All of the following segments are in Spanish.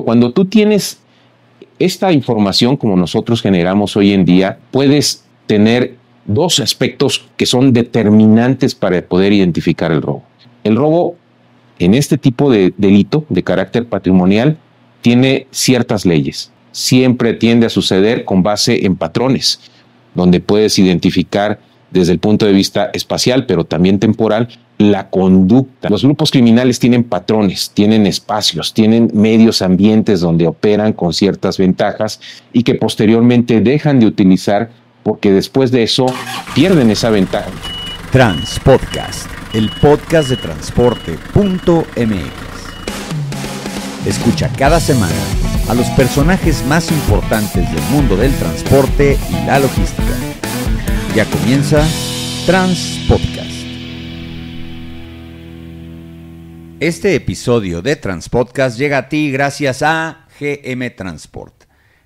Cuando tú tienes esta información como nosotros generamos hoy en día, puedes tener dos aspectos que son determinantes para poder identificar el robo. El robo en este tipo de delito de carácter patrimonial tiene ciertas leyes. Siempre tiende a suceder con base en patrones, donde puedes identificar desde el punto de vista espacial, pero también temporal, la conducta. Los grupos criminales tienen patrones, tienen espacios, tienen medios ambientes donde operan con ciertas ventajas y que posteriormente dejan de utilizar porque después de eso pierden esa ventaja. Transpodcast, el podcast de transporte.mx. Escucha cada semana a los personajes más importantes del mundo del transporte y la logística. Ya comienza Transpodcast. Este episodio de Transpodcast llega a ti gracias a GM Transport,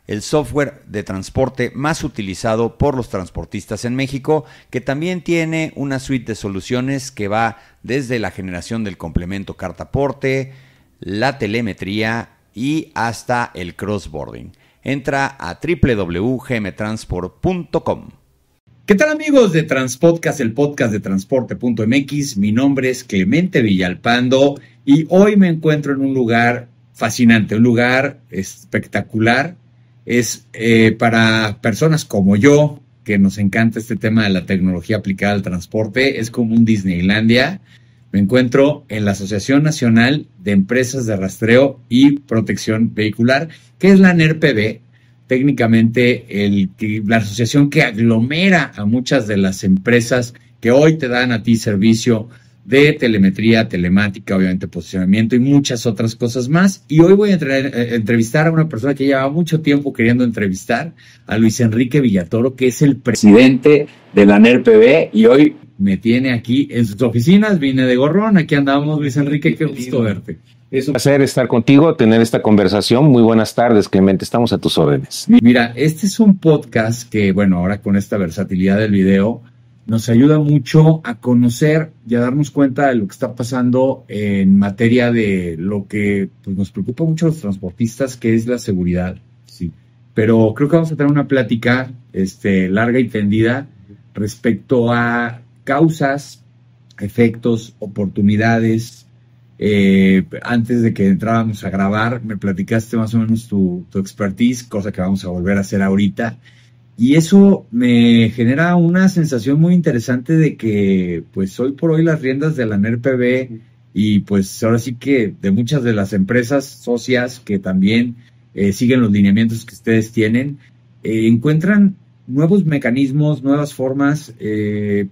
el software de transporte más utilizado por los transportistas en México, que también tiene una suite de soluciones que va desde la generación del complemento cartaporte, la telemetría y hasta el crossboarding. Entra a www.gmtransport.com. ¿Qué tal, amigos de Transpodcast, el podcast de transporte.mx? Mi nombre es Clemente Villalpando y hoy me encuentro en un lugar fascinante, un lugar espectacular. Es para personas como yo, que nos encanta este tema de la tecnología aplicada al transporte, es como un Disneylandia. Me encuentro en la Asociación Nacional de Empresas de Rastreo y Protección Vehicular, que es la NERPV. Técnicamente la asociación que aglomera a muchas de las empresas que hoy te dan a ti servicio de telemetría, telemática, obviamente posicionamiento y muchas otras cosas más. Y hoy voy a entrevistar a una persona que lleva mucho tiempo queriendo entrevistar, a Luis Enrique Villatoro, que es el presidente de la NERPV, y hoy me tiene aquí en sus oficinas. Vine de gorrón, aquí andamos. Luis Enrique, qué gusto verte. Es un placer estar contigo, tener esta conversación. Muy buenas tardes, Clemente, estamos a tus órdenes. Mira, este es un podcast que, bueno, ahora con esta versatilidad del video, nos ayuda mucho a conocer y a darnos cuenta de lo que está pasando en materia de lo que pues, nos preocupa mucho a los transportistas, que es la seguridad. Sí. Pero creo que vamos a tener una plática larga y tendida respecto a causas, efectos, oportunidades. Antes de que entrábamos a grabar, me platicaste más o menos tu expertise, cosa que vamos a volver a hacer ahorita. Y eso me genera una sensación muy interesante de que, pues, hoy por hoy las riendas de la NERPV y, pues, ahora sí que de muchas de las empresas socias que también siguen los lineamientos que ustedes tienen, encuentran nuevos mecanismos, nuevas formas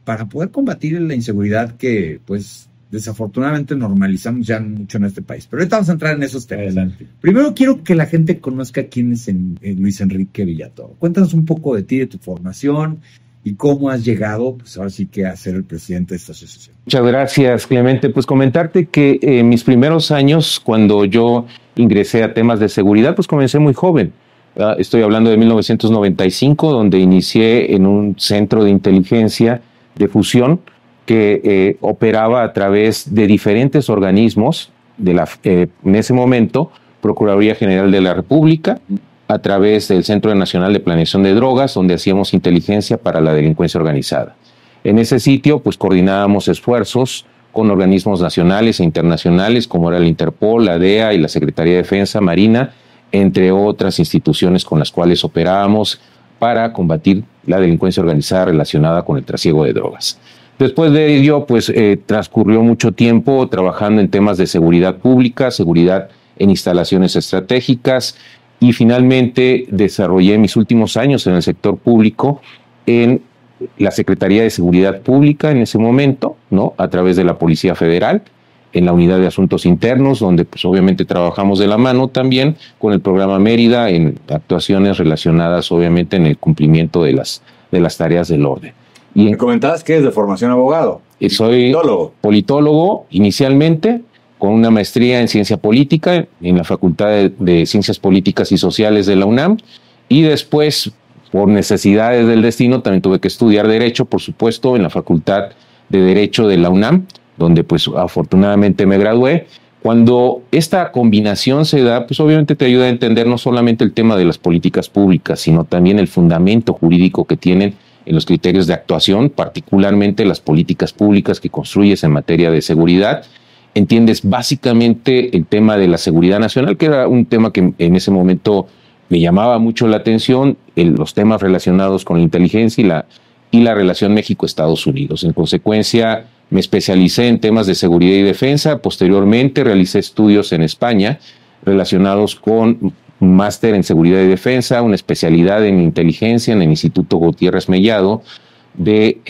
para poder combatir la inseguridad que, pues, desafortunadamente normalizamos ya mucho en este país. Pero ahorita vamos a entrar en esos temas. Adelante. Primero quiero que la gente conozca quién es Luis Enrique Villatoro. Cuéntanos un poco de ti, de tu formación y cómo has llegado, pues ahora sí que a ser el presidente de esta asociación. Muchas gracias, Clemente. Pues comentarte que en mis primeros años, cuando yo ingresé a temas de seguridad, pues comencé muy joven. Estoy hablando de 1995, donde inicié en un centro de inteligencia de fusión que operaba a través de diferentes organismos en ese momento, Procuraduría General de la República, a través del Centro Nacional de Planeación de Drogas, donde hacíamos inteligencia para la delincuencia organizada. En ese sitio, pues coordinábamos esfuerzos con organismos nacionales e internacionales, como era el Interpol, la DEA y la Secretaría de Defensa, Marina, entre otras instituciones con las cuales operábamos para combatir la delincuencia organizada relacionada con el trasiego de drogas. Después de ello, pues transcurrió mucho tiempo trabajando en temas de seguridad pública, seguridad en instalaciones estratégicas, y finalmente desarrollé mis últimos años en el sector público en la Secretaría de Seguridad Pública en ese momento, ¿no? A través de la Policía Federal, en la Unidad de Asuntos Internos, donde pues obviamente trabajamos de la mano también con el programa Mérida en actuaciones relacionadas obviamente en el cumplimiento de las tareas del orden. Me comentabas que es de formación abogado. Soy politólogo inicialmente, con una maestría en ciencia política en la Facultad de Ciencias Políticas y Sociales de la UNAM, y después, por necesidades del destino, también tuve que estudiar Derecho, por supuesto, en la Facultad de Derecho de la UNAM, donde pues afortunadamente me gradué. Cuando esta combinación se da, pues obviamente te ayuda a entender no solamente el tema de las políticas públicas, sino también el fundamento jurídico que tienen en los criterios de actuación, particularmente las políticas públicas que construyes en materia de seguridad. Entiendes básicamente el tema de la seguridad nacional, que era un tema que en ese momento me llamaba mucho la atención, los temas relacionados con la inteligencia y la relación México-Estados Unidos. En consecuencia, me especialicé en temas de seguridad y defensa. Posteriormente, realicé estudios en España relacionados con un máster en seguridad y defensa, una especialidad en inteligencia en el Instituto Gutiérrez Mellado de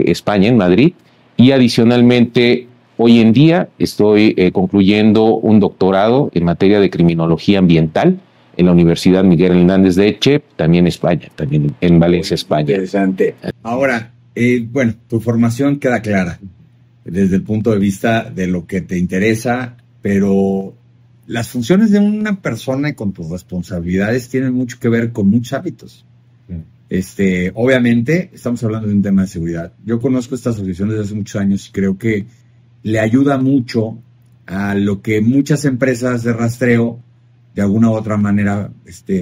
España, en Madrid. Y adicionalmente, hoy en día estoy concluyendo un doctorado en materia de criminología ambiental en la Universidad Miguel Hernández de Elche, también España, también en Valencia, España. Interesante. Ahora, bueno, tu formación queda clara desde el punto de vista de lo que te interesa, pero las funciones de una persona con tus responsabilidades tienen mucho que ver con muchos hábitos. Obviamente, estamos hablando de un tema de seguridad. Yo conozco esta asociación desde hace muchos años y creo que le ayuda mucho a lo que muchas empresas de rastreo de alguna u otra manera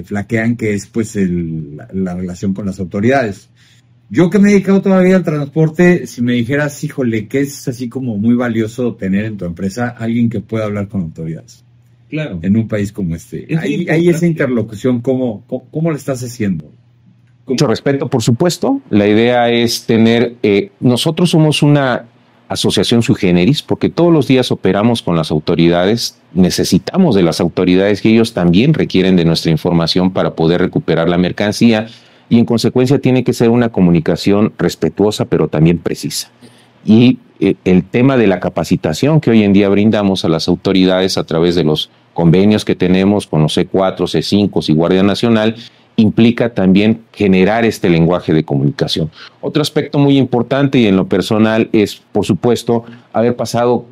flaquean, que es pues la relación con las autoridades. Yo que me he dedicado todavía al transporte, si me dijeras, híjole, que es así como muy valioso tener en tu empresa alguien que pueda hablar con autoridades. Claro. En un país como este. Ahí esa interlocución, ¿cómo la estás haciendo? Mucho respeto, por supuesto. La idea es tener, nosotros somos una asociación sui generis, porque todos los días operamos con las autoridades, necesitamos de las autoridades y ellos también requieren de nuestra información para poder recuperar la mercancía, y en consecuencia tiene que ser una comunicación respetuosa pero también precisa. Y el tema de la capacitación que hoy en día brindamos a las autoridades a través de los convenios que tenemos con los C4, C5 y Guardia Nacional implica también generar este lenguaje de comunicación. Otro aspecto muy importante y en lo personal es, por supuesto, haber pasado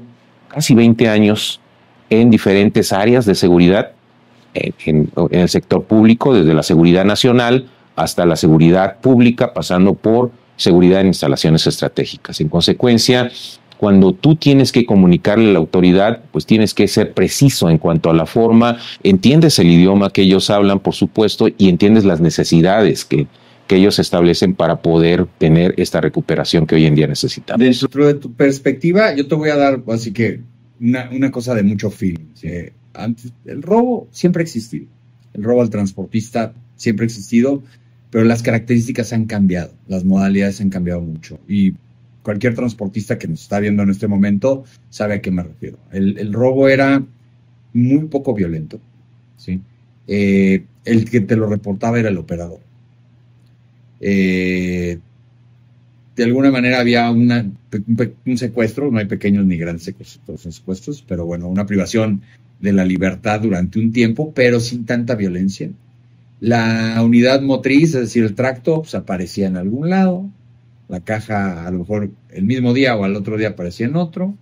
casi 20 años en diferentes áreas de seguridad en el sector público, desde la seguridad nacional hasta la seguridad pública, pasando por seguridad en instalaciones estratégicas. En consecuencia, cuando tú tienes que comunicarle a la autoridad, pues tienes que ser preciso en cuanto a la forma, entiendes el idioma que ellos hablan, por supuesto, y entiendes las necesidades que ellos establecen para poder tener esta recuperación que hoy en día necesitamos. Dentro de tu perspectiva, yo te voy a dar así que una cosa de mucho feeling. Antes, el robo siempre ha existido. El robo al transportista siempre ha existido, pero las características han cambiado, las modalidades han cambiado mucho. Y cualquier transportista que nos está viendo en este momento sabe a qué me refiero. El robo era muy poco violento, ¿sí? El que te lo reportaba era el operador. De alguna manera había un secuestro, no hay pequeños ni grandes secuestros, pero bueno, una privación de la libertad durante un tiempo, pero sin tanta violencia. La unidad motriz, es decir, el tracto, pues aparecía en algún lado. La caja a lo mejor el mismo día o al otro día aparecía en otro.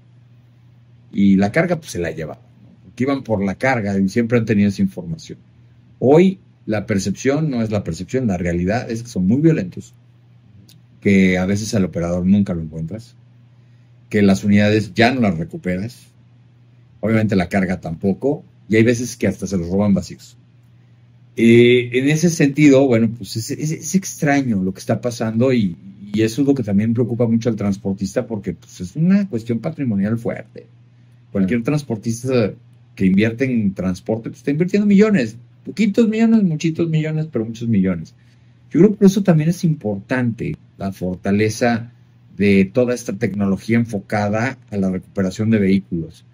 Y la carga pues se la llevaban, ¿no? Porque iban por la carga y siempre han tenido esa información. Hoy la percepción no es la percepción, la realidad es que son muy violentos, que a veces al operador nunca lo encuentras, que las unidades ya no las recuperas, obviamente la carga tampoco, y hay veces que hasta se los roban vacíos. En ese sentido, bueno, pues es extraño lo que está pasando y eso es lo que también preocupa mucho al transportista porque pues, es una cuestión patrimonial fuerte. Cualquier transportista que invierte en transporte pues, está invirtiendo millones, poquitos millones, muchitos millones, pero muchos millones. Yo creo que por eso también es importante la fortaleza de toda esta tecnología enfocada a la recuperación de vehículos.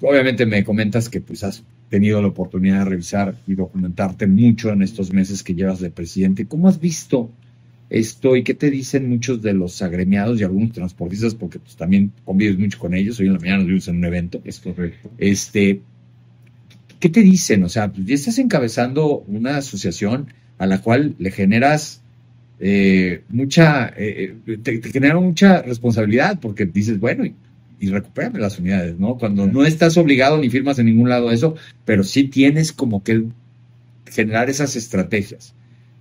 Obviamente me comentas que pues has tenido la oportunidad de revisar y documentarte mucho en estos meses que llevas de presidente. ¿Cómo has visto esto y qué te dicen muchos de los agremiados y algunos transportistas? Porque pues también convives mucho con ellos. Hoy en la mañana nos vimos en un evento. Es correcto. ¿Qué te dicen? O sea, pues ya estás encabezando una asociación a la cual le generas te genera mucha responsabilidad porque dices, bueno, y recupérame las unidades, ¿no? Cuando no estás obligado ni firmas en ningún lado eso, pero sí tienes como que generar esas estrategias.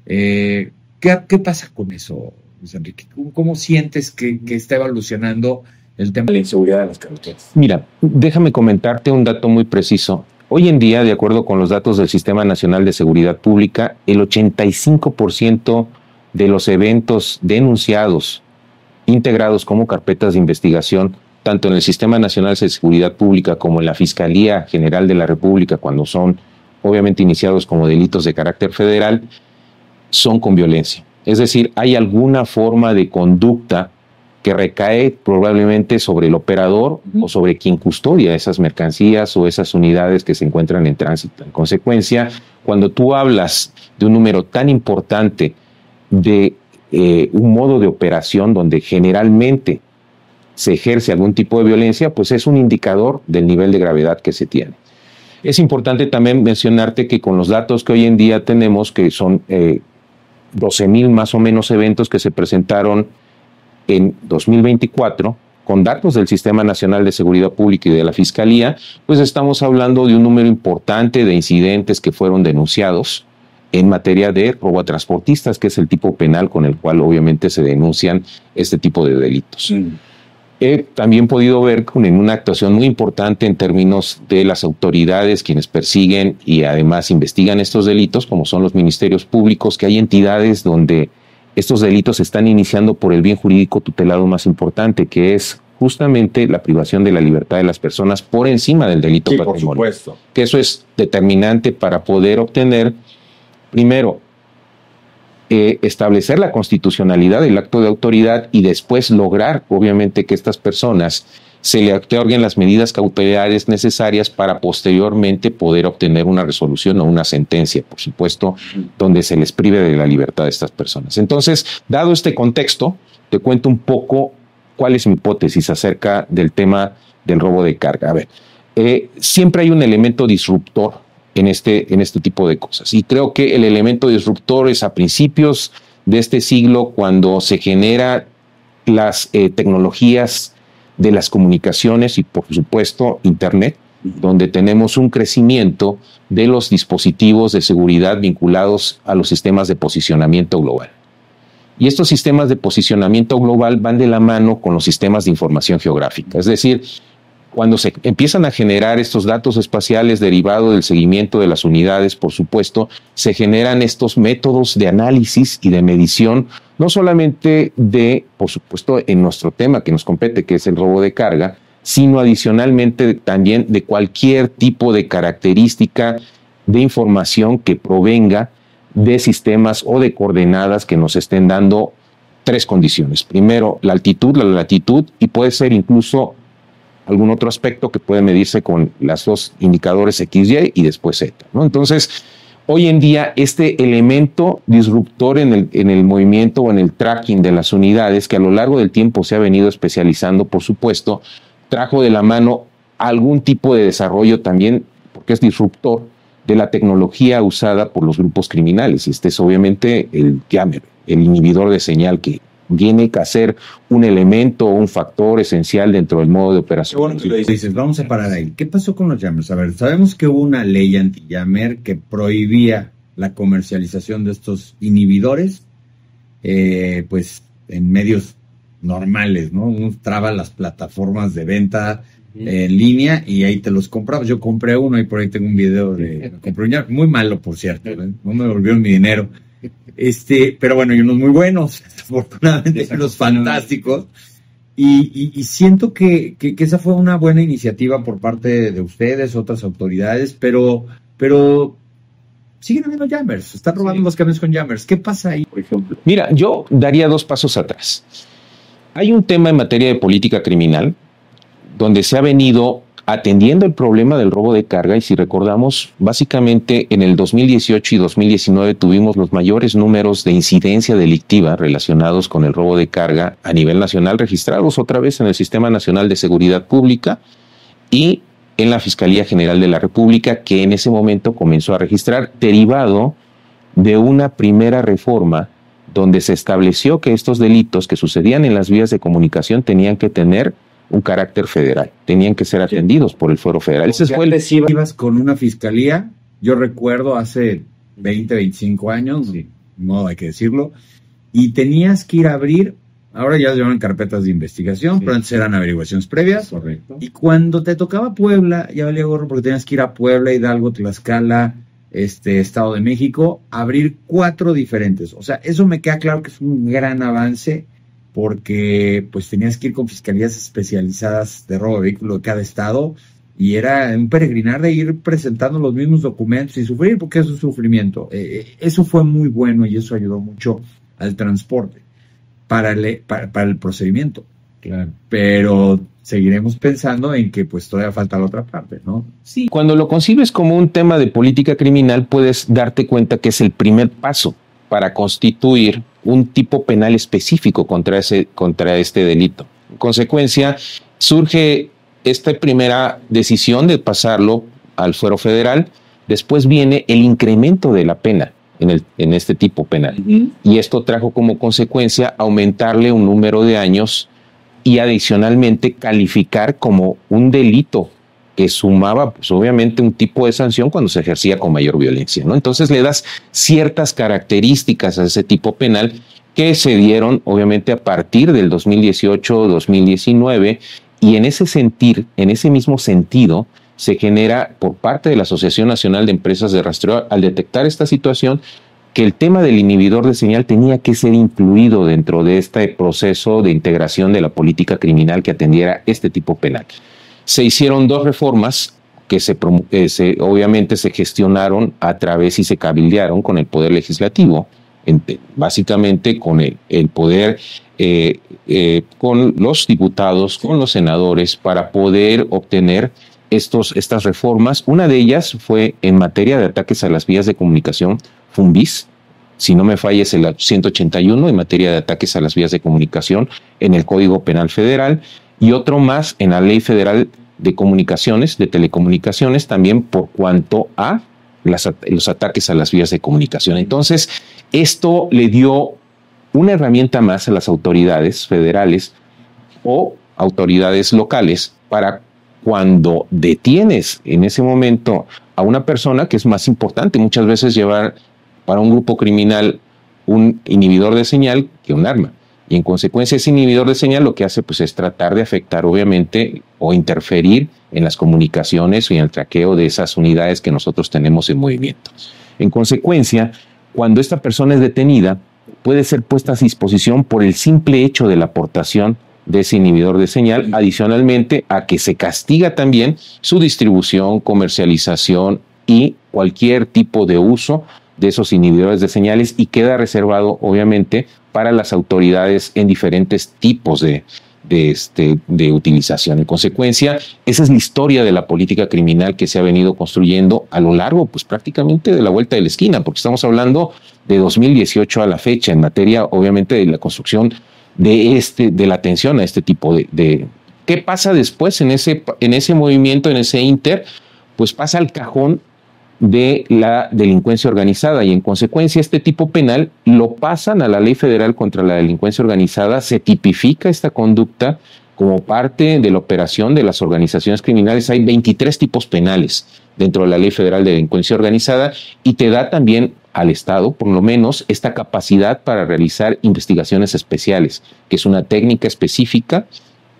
¿Qué pasa con eso, Luis Enrique? ¿Cómo sientes que está evolucionando el tema de la inseguridad de las carreteras? Mira, déjame comentarte un dato muy preciso. Hoy en día, de acuerdo con los datos del Sistema Nacional de Seguridad Pública, el 85% de los eventos denunciados, integrados como carpetas de investigación, tanto en el Sistema Nacional de Seguridad Pública como en la Fiscalía General de la República, cuando son obviamente iniciados como delitos de carácter federal, son con violencia. Es decir, hay alguna forma de conducta que recae probablemente sobre el operador o sobre quien custodia esas mercancías o esas unidades que se encuentran en tránsito. En consecuencia, cuando tú hablas de un número tan importante de un modo de operación donde generalmente se ejerce algún tipo de violencia, pues es un indicador del nivel de gravedad que se tiene. Es importante también mencionarte que con los datos que hoy en día tenemos, que son 12,000 más o menos eventos que se presentaron en 2024, con datos del Sistema Nacional de Seguridad Pública y de la Fiscalía, pues estamos hablando de un número importante de incidentes que fueron denunciados en materia de robo a transportistas, que es el tipo penal con el cual obviamente se denuncian este tipo de delitos. He también podido ver en una actuación muy importante en términos de las autoridades, quienes persiguen y además investigan estos delitos, como son los ministerios públicos, que hay entidades donde estos delitos se están iniciando por el bien jurídico tutelado más importante, que es justamente la privación de la libertad de las personas por encima del delito patrimonial. Por supuesto. Que eso es determinante para poder obtener, primero, establecer la constitucionalidad del acto de autoridad y después lograr, obviamente, que estas personas se le otorguen las medidas cautelares necesarias para posteriormente poder obtener una resolución o una sentencia, por supuesto, donde se les prive de la libertad de estas personas. Entonces, dado este contexto, te cuento un poco cuál es mi hipótesis acerca del tema del robo de carga. A ver, siempre hay un elemento disruptor en este tipo de cosas. Y creo que el elemento disruptor es a principios de este siglo, cuando se generan las tecnologías de las comunicaciones y, por supuesto, Internet, donde tenemos un crecimiento de los dispositivos de seguridad vinculados a los sistemas de posicionamiento global. Y estos sistemas de posicionamiento global van de la mano con los sistemas de información geográfica. Es decir, cuando se empiezan a generar estos datos espaciales derivados del seguimiento de las unidades, por supuesto, se generan estos métodos de análisis y de medición, no solamente de, por supuesto, en nuestro tema que nos compete, que es el robo de carga, sino adicionalmente también de cualquier tipo de característica de información que provenga de sistemas o de coordenadas que nos estén dando tres condiciones. Primero, la altitud, la latitud, y puede ser incluso algún otro aspecto que puede medirse con las dos indicadores XY y después Z, ¿no? Entonces, hoy en día, este elemento disruptor en el movimiento o en el tracking de las unidades, que a lo largo del tiempo se ha venido especializando, por supuesto, trajo de la mano algún tipo de desarrollo también, porque es disruptor, de la tecnología usada por los grupos criminales. Y este es obviamente el jammer, el inhibidor de señal, que viene a ser un elemento o un factor esencial dentro del modo de operación. Bueno, tú dices, vamos a parar ahí. ¿Qué pasó con los jammers? A ver, sabemos que hubo una ley anti-jammer que prohibía la comercialización de estos inhibidores, pues en medios normales, ¿no? Uno traba las plataformas de venta en línea y ahí te los comprabas. Yo compré uno y por ahí tengo un video de... compré un jammer, muy malo, por cierto, ¿eh? No me devolvieron mi dinero. Pero bueno, hay unos muy buenos, afortunadamente, los fantásticos. Y siento que esa fue una buena iniciativa por parte de ustedes, otras autoridades, pero siguen habiendo jammers, están robando los camiones con jammers. ¿Qué pasa ahí, por ejemplo? Mira, yo daría 2 pasos atrás. Hay un tema en materia de política criminal donde se ha venido atendiendo el problema del robo de carga, y si recordamos, básicamente en el 2018 y 2019 tuvimos los mayores números de incidencia delictiva relacionados con el robo de carga a nivel nacional, registrados otra vez en el Sistema Nacional de Seguridad Pública y en la Fiscalía General de la República, que en ese momento comenzó a registrar, derivado de una primera reforma donde se estableció que estos delitos que sucedían en las vías de comunicación tenían que tener un carácter federal, tenían que ser atendidos por el fuero federal. Ese fue ibas con una fiscalía, yo recuerdo hace 20, 25 años, no hay que decirlo, y tenías que ir a abrir Ahora ya se llaman carpetas de investigación, sí, pero antes eran averiguaciones previas. Correcto. Y cuando te tocaba Puebla, ya valía gorro porque tenías que ir a Puebla, Hidalgo, Tlaxcala, Estado de México, abrir 4 diferentes. O sea, eso me queda claro que es un gran avance, porque pues tenías que ir con fiscalías especializadas de robo de vehículo de cada estado, y era un peregrinar de ir presentando los mismos documentos y sufrir, porque eso es sufrimiento. Eso fue muy bueno y eso ayudó mucho al transporte para el procedimiento. Claro. Pero seguiremos pensando en que pues todavía falta la otra parte, ¿no? Sí, cuando lo concibes como un tema de política criminal, puedes darte cuenta que es el primer paso para constituir un tipo penal específico contra este delito. En consecuencia, surge esta primera decisión de pasarlo al fuero federal. Después viene el incremento de la pena en este tipo penal. Y esto trajo como consecuencia aumentarle un número de años y adicionalmente calificar como un delito que sumaba, pues obviamente, un tipo de sanción cuando se ejercía con mayor violencia, ¿no? Entonces le das ciertas características a ese tipo penal que se dieron, obviamente, a partir del 2018-2019, y en ese mismo sentido, se genera por parte de la Asociación Nacional de Empresas de Rastreo, al detectar esta situación, que el tema del inhibidor de señal tenía que ser incluido dentro de este proceso de integración de la política criminal que atendiera este tipo penal. Se hicieron 2 reformas que obviamente se gestionaron a través y se cabildearon con el Poder Legislativo, básicamente con el poder, con los diputados, con los senadores, para poder obtener estas reformas. Una de ellas fue en materia de ataques a las vías de comunicación, FUNVIS, si no me falla es el 181 en materia de ataques a las vías de comunicación en el Código Penal Federal, y otro más en la Ley Federal de Comunicaciones, de Telecomunicaciones, también por cuanto a los ataques a las vías de comunicación. Entonces, esto le dio una herramienta más a las autoridades federales o autoridades locales para cuando detienes en ese momento a una persona, que es más importante muchas veces llevar para un grupo criminal un inhibidor de señal que un arma. Y en consecuencia ese inhibidor de señal lo que hace pues es tratar de afectar obviamente o interferir en las comunicaciones y en el traqueo de esas unidades que nosotros tenemos en movimiento. En consecuencia, cuando esta persona es detenida, puede ser puesta a disposición por el simple hecho de la aportación de ese inhibidor de señal, adicionalmente a que se castiga también su distribución, comercialización y cualquier tipo de uso de esos inhibidores de señales, y queda reservado obviamente para las autoridades en diferentes tipos de utilización. En consecuencia, esa es la historia de la política criminal que se ha venido construyendo a lo largo, pues prácticamente de la vuelta de la esquina, porque estamos hablando de 2018 a la fecha en materia, obviamente, de la construcción de la atención a este tipo de... ¿Qué pasa después en ese movimiento, en ese inter? Pues pasa al cajón de la delincuencia organizada, y en consecuencia este tipo penal lo pasan a la Ley Federal contra la Delincuencia Organizada. Se tipifica esta conducta como parte de la operación de las organizaciones criminales. Hay 23 tipos penales dentro de la Ley Federal de Delincuencia Organizada, y te da también al Estado, por lo menos, esta capacidad para realizar investigaciones especiales, que es una técnica específica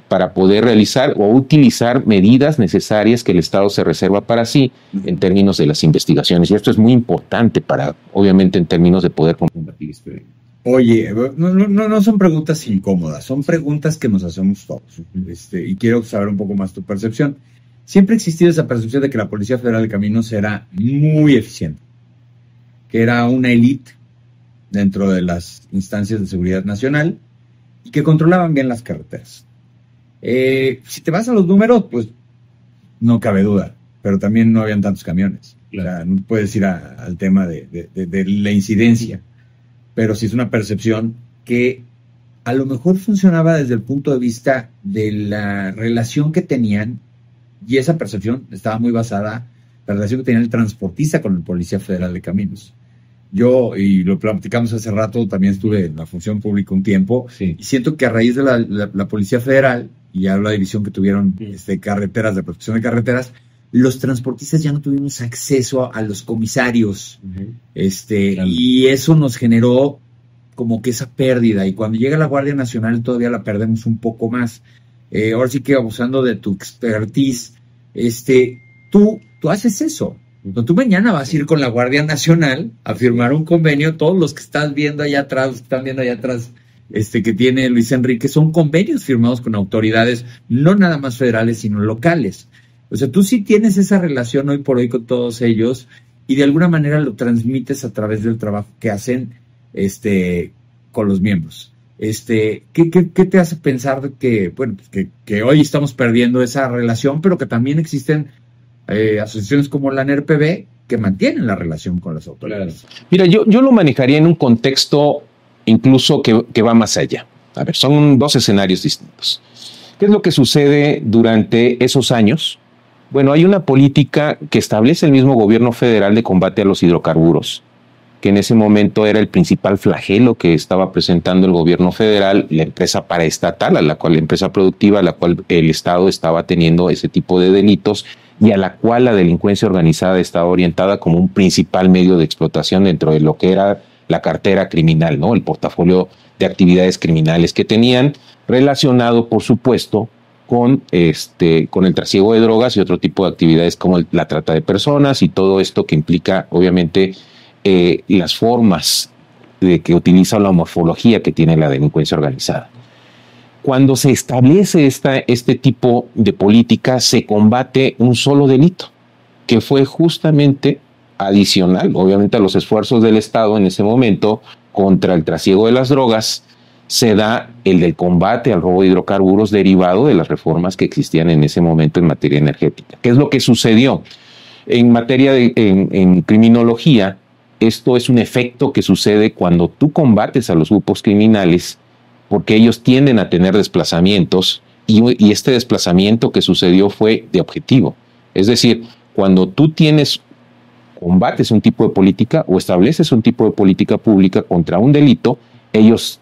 para poder realizar o utilizar medidas necesarias que el Estado se reserva para sí en términos de las investigaciones. Y esto es muy importante para, obviamente, en términos de poder combatir esto. Oye, no son preguntas incómodas, son preguntas que nos hacemos todos. Y quiero saber un poco más tu percepción. Siempre ha existido esa percepción de que la Policía Federal de Caminos era muy eficiente, que era una élite dentro de las instancias de seguridad nacional y que controlaban bien las carreteras. Si te vas a los números, pues no cabe duda, pero también no habían tantos camiones. Claro. O sea, no puedes ir al tema de la incidencia, pero sí es una percepción que a lo mejor funcionaba desde el punto de vista de la relación que tenían, y esa percepción estaba muy basada en la relación que tenía el transportista con el Policía Federal de Caminos. Yo, y lo platicamos hace rato, también estuve en la función pública un tiempo, sí, y siento que a raíz de la Policía Federal, y ya la división que tuvieron carreteras, de protección de carreteras, los transportistas ya no tuvimos acceso a los comisarios, claro, y eso nos generó como que esa pérdida, y cuando llega la Guardia Nacional todavía la perdemos un poco más. Ahora sí que abusando de tu expertise, tú haces eso. Tú mañana vas a ir con la Guardia Nacional a firmar un convenio. Todos los que están viendo allá atrás, que tiene Luis Enrique, son convenios firmados con autoridades, no nada más federales, sino locales. O sea, tú sí tienes esa relación hoy por hoy con todos ellos y de alguna manera lo transmites a través del trabajo que hacen con los miembros. ¿Qué te hace pensar de que, bueno, que hoy estamos perdiendo esa relación, pero que también existen asociaciones como la NERPB que mantienen la relación con las autoridades? Mira, yo lo manejaría en un contexto incluso que va más allá. A ver, son dos escenarios distintos. ¿Qué es lo que sucede durante esos años? Bueno, hay una política que establece el mismo gobierno federal de combate a los hidrocarburos, que en ese momento era el principal flagelo que estaba presentando el gobierno federal, la empresa paraestatal, la empresa productiva, a la cual el Estado estaba teniendo ese tipo de delitos y a la cual la delincuencia organizada estaba orientada como un principal medio de explotación dentro de lo que era la cartera criminal, ¿no? El portafolio de actividades criminales que tenían, relacionado, por supuesto, con el trasiego de drogas y otro tipo de actividades como la trata de personas y todo esto que implica, obviamente, las formas de que utiliza la morfología que tiene la delincuencia organizada. Cuando se establece este tipo de política, se combate un solo delito, que fue justamente adicional, obviamente, a los esfuerzos del Estado en ese momento contra el trasiego de las drogas. Se da el del combate al robo de hidrocarburos derivado de las reformas que existían en ese momento en materia energética. ¿Qué es lo que sucedió? En materia en criminología, esto es un efecto que sucede cuando tú combates a los grupos criminales, porque ellos tienden a tener desplazamientos y este desplazamiento que sucedió fue de objetivo. Es decir, cuando tú combates un tipo de política o estableces un tipo de política pública contra un delito, ellos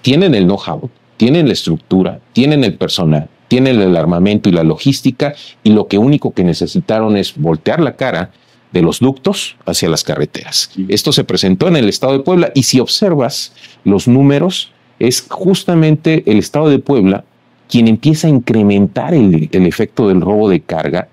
tienen el know-how, tienen la estructura, tienen el personal, tienen el armamento y la logística, y lo único que necesitaron es voltear la cara de los ductos hacia las carreteras. Esto se presentó en el estado de Puebla, y si observas los números, es justamente el estado de Puebla quien empieza a incrementar el efecto del robo de carga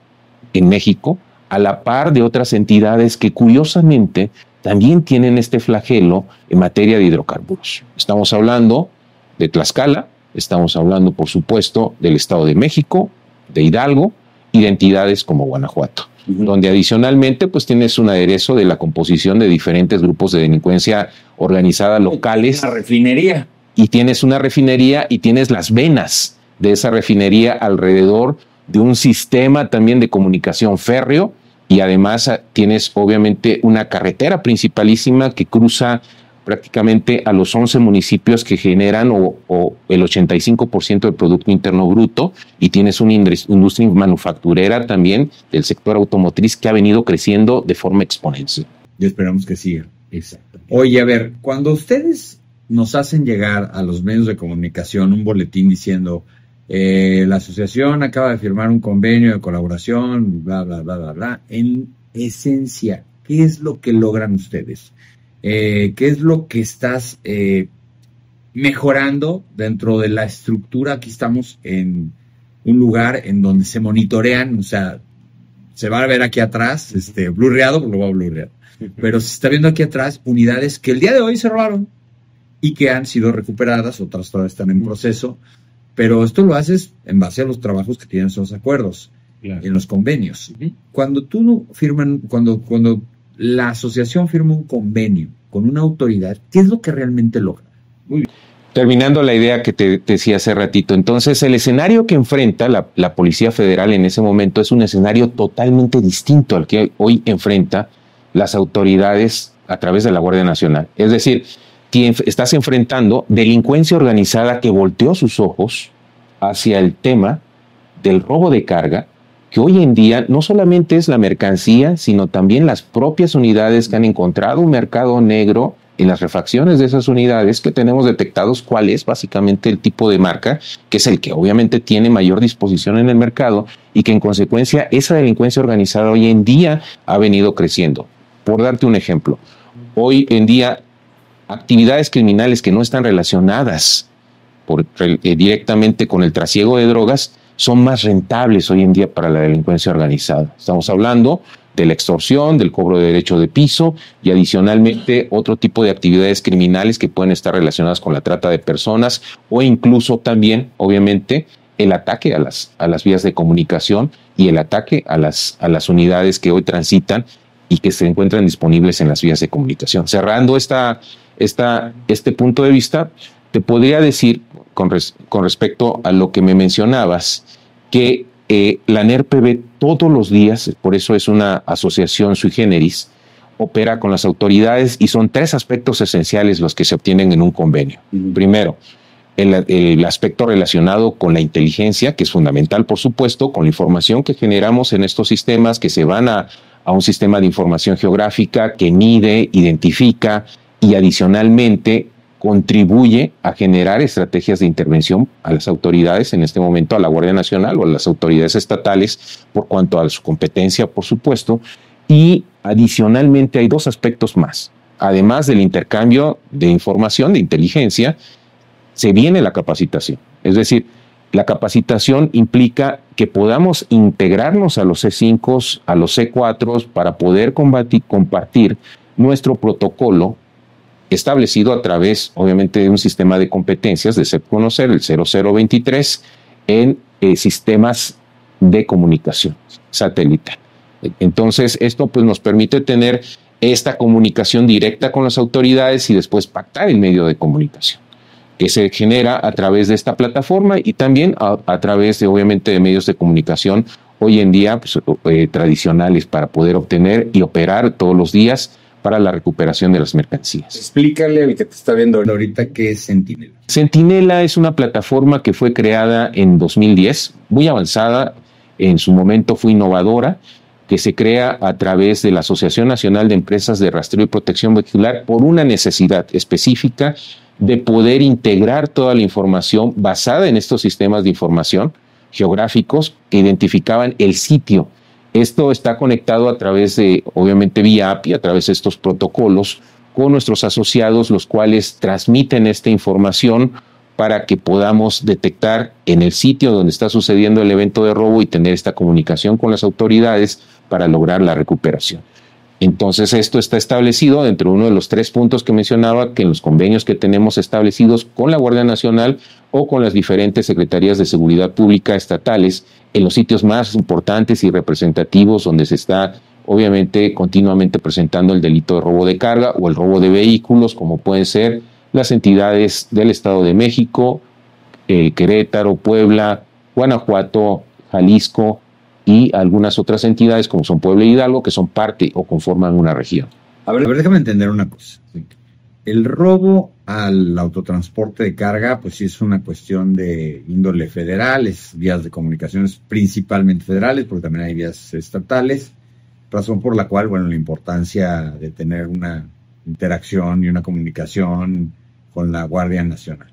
en México, a la par de otras entidades que curiosamente también tienen este flagelo en materia de hidrocarburos. Estamos hablando de Tlaxcala, estamos hablando, por supuesto, del Estado de México, de Hidalgo y de entidades como Guanajuato, donde adicionalmente pues tienes un aderezo de la composición de diferentes grupos de delincuencia organizada locales. Una refinería. Y tienes una refinería y tienes las venas de esa refinería alrededor de un sistema también de comunicación férreo, y además tienes obviamente una carretera principalísima que cruza prácticamente a los 11 municipios que generan o el 85% del Producto Interno Bruto, y tienes una industria manufacturera también del sector automotriz que ha venido creciendo de forma exponencial. Y esperamos que siga. Exacto. Oye, a ver, cuando ustedes nos hacen llegar a los medios de comunicación un boletín diciendo la asociación acaba de firmar un convenio de colaboración, bla, bla, bla, bla, bla, en esencia, ¿qué es lo que logran ustedes? ¿Qué es lo que estás mejorando dentro de la estructura? Aquí estamos en un lugar en donde se monitorean, o sea, se va a ver aquí atrás, blurreado, lo voy a blurrear, pero se está viendo aquí atrás unidades que el día de hoy se robaron y que han sido recuperadas, otras todavía están en proceso, pero esto lo haces en base a los trabajos que tienen esos acuerdos, claro, en los convenios. Cuando cuando la asociación firma un convenio con una autoridad, ¿qué es lo que realmente logra? Muy bien. Terminando la idea que te decía hace ratito, entonces el escenario que enfrenta la Policía Federal en ese momento es un escenario totalmente distinto al que hoy enfrenta las autoridades a través de la Guardia Nacional. Es decir, estás enfrentando delincuencia organizada que volteó sus ojos hacia el tema del robo de carga, que hoy en día no solamente es la mercancía, sino también las propias unidades que han encontrado un mercado negro en las refacciones de esas unidades, que tenemos detectados cuál es básicamente el tipo de marca, que es el que obviamente tiene mayor disposición en el mercado, y que en consecuencia esa delincuencia organizada hoy en día ha venido creciendo. Por darte un ejemplo, hoy en día actividades criminales que no están relacionadas directamente con el trasiego de drogas son más rentables hoy en día para la delincuencia organizada. Estamos hablando de la extorsión, del cobro de derecho de piso y adicionalmente otro tipo de actividades criminales que pueden estar relacionadas con la trata de personas o incluso también, obviamente, el ataque a las vías de comunicación y el ataque a las unidades que hoy transitan y que se encuentran disponibles en las vías de comunicación. Cerrando este punto de vista, te podría decir, con respecto a lo que me mencionabas, que la NERPB todos los días, por eso es una asociación sui generis, opera con las autoridades y son 3 aspectos esenciales los que se obtienen en un convenio. Primero, el aspecto relacionado con la inteligencia, que es fundamental, por supuesto, con la información que generamos en estos sistemas, que se van a un sistema de información geográfica que mide, identifica y adicionalmente contribuye a generar estrategias de intervención a las autoridades, en este momento a la Guardia Nacional o a las autoridades estatales, por cuanto a su competencia, por supuesto. Y adicionalmente hay 2 aspectos más. Además del intercambio de información, de inteligencia, se viene la capacitación. Es decir, la capacitación implica que podamos integrarnos a los C5, a los C4 para poder compartir nuestro protocolo establecido a través, obviamente, de un sistema de competencias de CEPCONOCER, el 0023, en sistemas de comunicación satelital. Entonces, esto pues, nos permite tener esta comunicación directa con las autoridades y después pactar el medio de comunicación, que se genera a través de esta plataforma y también a través de, obviamente, de medios de comunicación hoy en día pues, tradicionales para poder obtener y operar todos los días para la recuperación de las mercancías. Explícale al que te está viendo ahorita qué es Centinela. Centinela es una plataforma que fue creada en 2010, muy avanzada, en su momento fue innovadora, que se crea a través de la Asociación Nacional de Empresas de Rastreo y Protección Vehicular por una necesidad específica de poder integrar toda la información basada en estos sistemas de información geográficos que identificaban el sitio. Esto está conectado a través de, obviamente, vía API, a través de estos protocolos, con nuestros asociados, los cuales transmiten esta información para que podamos detectar en el sitio donde está sucediendo el evento de robo y tener esta comunicación con las autoridades para lograr la recuperación. Entonces, esto está establecido dentro de uno de los 3 puntos que mencionaba, que en los convenios que tenemos establecidos con la Guardia Nacional o con las diferentes secretarías de seguridad pública estatales, en los sitios más importantes y representativos donde se está, obviamente, continuamente presentando el delito de robo de carga o el robo de vehículos, como pueden ser las entidades del Estado de México, Querétaro, Puebla, Guanajuato, Jalisco y algunas otras entidades como son Puebla y Hidalgo, que son parte o conforman una región. A ver, déjame entender una cosa. El robo al autotransporte de carga, pues sí es una cuestión de índole federal, es vías de comunicaciones principalmente federales, porque también hay vías estatales, razón por la cual, bueno, la importancia de tener una interacción y una comunicación con la Guardia Nacional.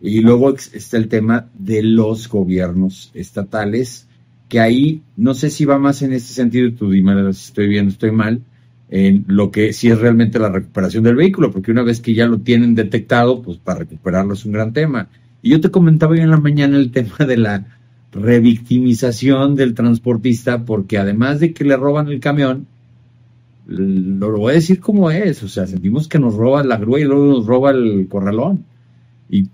Y luego está el tema de los gobiernos estatales, que ahí, no sé si va más en este sentido, tú dime si estoy bien o estoy mal, en lo que sí es realmente la recuperación del vehículo, porque una vez que ya lo tienen detectado, pues para recuperarlo es un gran tema. Y yo te comentaba hoy en la mañana el tema de la revictimización del transportista, porque además de que le roban el camión, lo voy a decir como es, o sea, sentimos que nos roba la grúa y luego nos roba el corralón. Y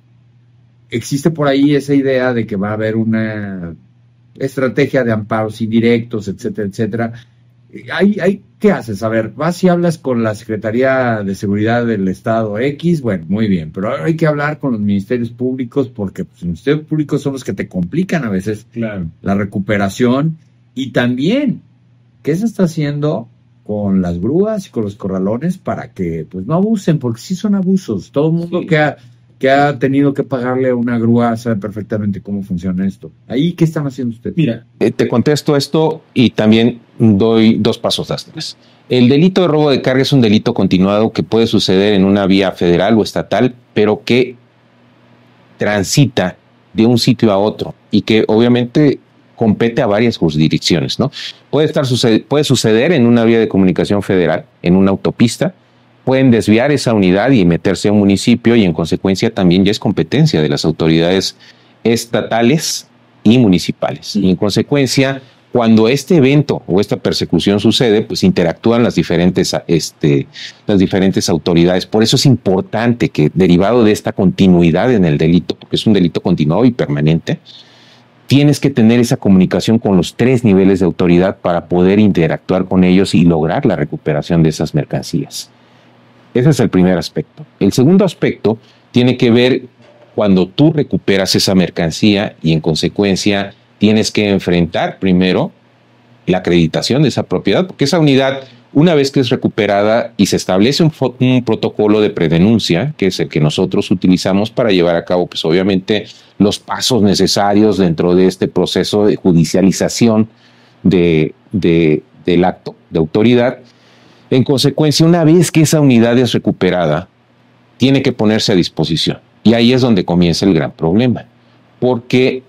existe por ahí esa idea de que va a haber una estrategia de amparos indirectos, etcétera, etcétera. ¿Qué haces? A ver, vas y hablas con la Secretaría de Seguridad del Estado X, bueno, muy bien, pero hay que hablar con los ministerios públicos porque pues, los ministerios públicos son los que te complican a veces la recuperación. Y también, ¿qué se está haciendo con las grúas y con los corralones para que pues no abusen? Porque sí son abusos. Todo el mundo que ha tenido que pagarle a una grúa sabe perfectamente cómo funciona esto. ¿Ahí qué están haciendo ustedes? Mira, te contesto esto y también doy 2 pasos atrás. El delito de robo de carga es un delito continuado que puede suceder en una vía federal o estatal, pero que transita de un sitio a otro y que obviamente compete a varias jurisdicciones, ¿no? Puede suceder en una vía de comunicación federal, en una autopista, pueden desviar esa unidad y meterse a un municipio, y en consecuencia también ya es competencia de las autoridades estatales y municipales. Y en consecuencia, cuando este evento o esta persecución sucede, pues interactúan las diferentes autoridades. Por eso es importante que, derivado de esta continuidad en el delito, porque es un delito continuado y permanente, tienes que tener esa comunicación con los 3 niveles de autoridad para poder interactuar con ellos y lograr la recuperación de esas mercancías. Ese es el primer aspecto. El segundo aspecto tiene que ver cuando tú recuperas esa mercancía y en consecuencia tienes que enfrentar primero la acreditación de esa propiedad, porque esa unidad, una vez que es recuperada y se establece un protocolo de predenuncia, que es el que nosotros utilizamos para llevar a cabo, pues obviamente, los pasos necesarios dentro de este proceso de judicialización del acto de autoridad. En consecuencia, una vez que esa unidad es recuperada, tiene que ponerse a disposición. Y ahí es donde comienza el gran problema, porque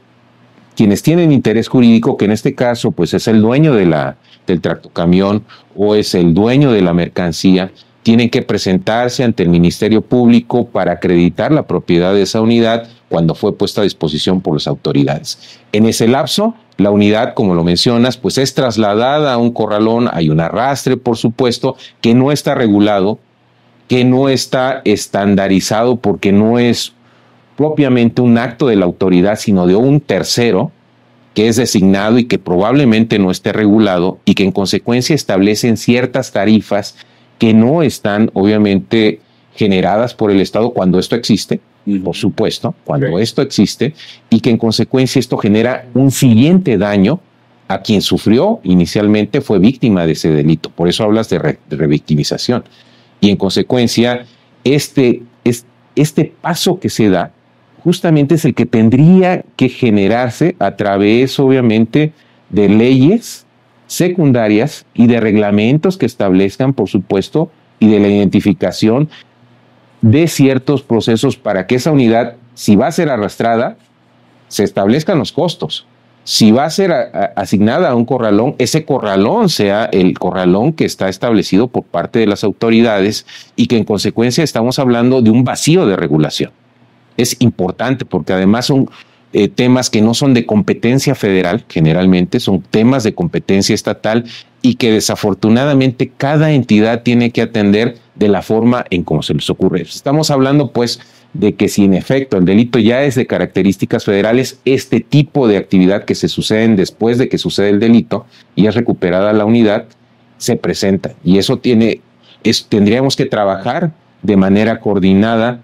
quienes tienen interés jurídico, que en este caso pues es el dueño del tractocamión o es el dueño de la mercancía, tienen que presentarse ante el Ministerio Público para acreditar la propiedad de esa unidad cuando fue puesta a disposición por las autoridades. En ese lapso, la unidad, como lo mencionas, pues es trasladada a un corralón, hay un arrastre, por supuesto, que no está regulado, que no está estandarizado porque no es propiamente un acto de la autoridad, sino de un tercero que es designado y que probablemente no esté regulado y que en consecuencia establecen ciertas tarifas que no están obviamente generadas por el Estado cuando esto existe, por supuesto, cuando esto existe, y que en consecuencia esto genera un siguiente daño a quien sufrió inicialmente, fue víctima de ese delito. Por eso hablas de revictimización. Y en consecuencia, este paso que se da justamente es el que tendría que generarse a través, obviamente, de leyes secundarias y de reglamentos que establezcan, por supuesto, y de la identificación de ciertos procesos para que esa unidad, si va a ser arrastrada, se establezcan los costos. Si va a ser asignada a un corralón, ese corralón sea el corralón que está establecido por parte de las autoridades y que en consecuencia estamos hablando de un vacío de regulación. Es importante porque además son temas que no son de competencia federal, generalmente son temas de competencia estatal y que desafortunadamente cada entidad tiene que atender de la forma en cómo se les ocurre. Estamos hablando pues de que si en efecto el delito ya es de características federales, este tipo de actividad que se suceden después de que sucede el delito y es recuperada la unidad, se presenta. Y eso tendríamos que trabajar de manera coordinada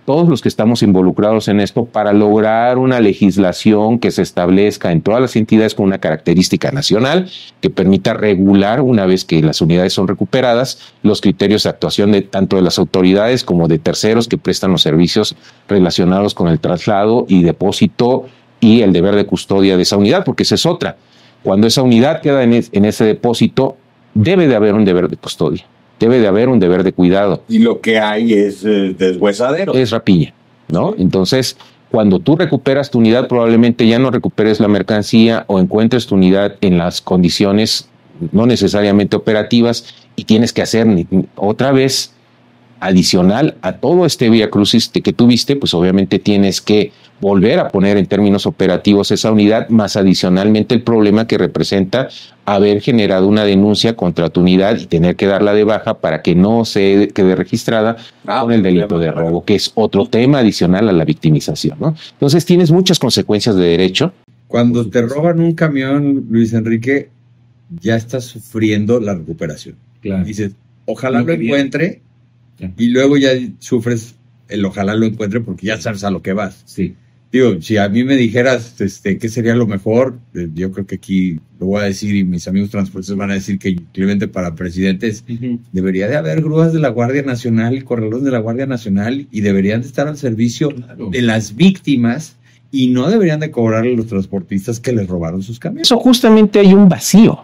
todos los que estamos involucrados en esto para lograr una legislación que se establezca en todas las entidades con una característica nacional que permita regular, una vez que las unidades son recuperadas, los criterios de actuación de tanto de las autoridades como de terceros que prestan los servicios relacionados con el traslado y depósito y el deber de custodia de esa unidad, porque esa es otra. Cuando esa unidad queda en ese depósito, debe de haber un deber de custodia. Debe de haber un deber de cuidado. Y lo que hay es deshuesadero. Es rapiña, ¿no? Sí. Entonces, cuando tú recuperas tu unidad, probablemente ya no recuperes la mercancía o encuentres tu unidad en las condiciones no necesariamente operativas y tienes que hacer otra vez adicional a todo este vía crucis que tuviste, pues obviamente tienes que volver a poner en términos operativos esa unidad, más adicionalmente el problema que representa haber generado una denuncia contra tu unidad y tener que darla de baja para que no se quede registrada con el delito de robo, que es otro tema adicional a la victimización, ¿no? Entonces tienes muchas consecuencias de derecho. Cuando te roban un camión, Luis Enrique, ya estás sufriendo la recuperación. Claro. Dices, ojalá lo encuentre, y luego ya sufres el ojalá lo encuentre porque ya sabes a lo que vas. Sí. Digo, si a mí me dijeras qué sería lo mejor, yo creo que aquí lo voy a decir y mis amigos transportistas van a decir que inclusive para presidentes debería de haber grúas de la Guardia Nacional, corralones de la Guardia Nacional y deberían de estar al servicio de las víctimas y no deberían de cobrarle a los transportistas que les robaron sus camiones. Eso justamente hay un vacío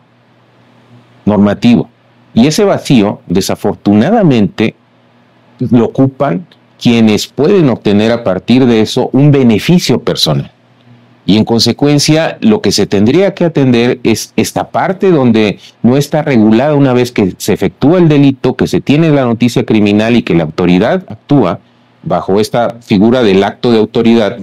normativo y ese vacío desafortunadamente lo ocupan quienes pueden obtener a partir de eso un beneficio personal. Y en consecuencia, lo que se tendría que atender es esta parte donde no está regulada una vez que se efectúa el delito, que se tiene la noticia criminal y que la autoridad actúa bajo esta figura del acto de autoridad,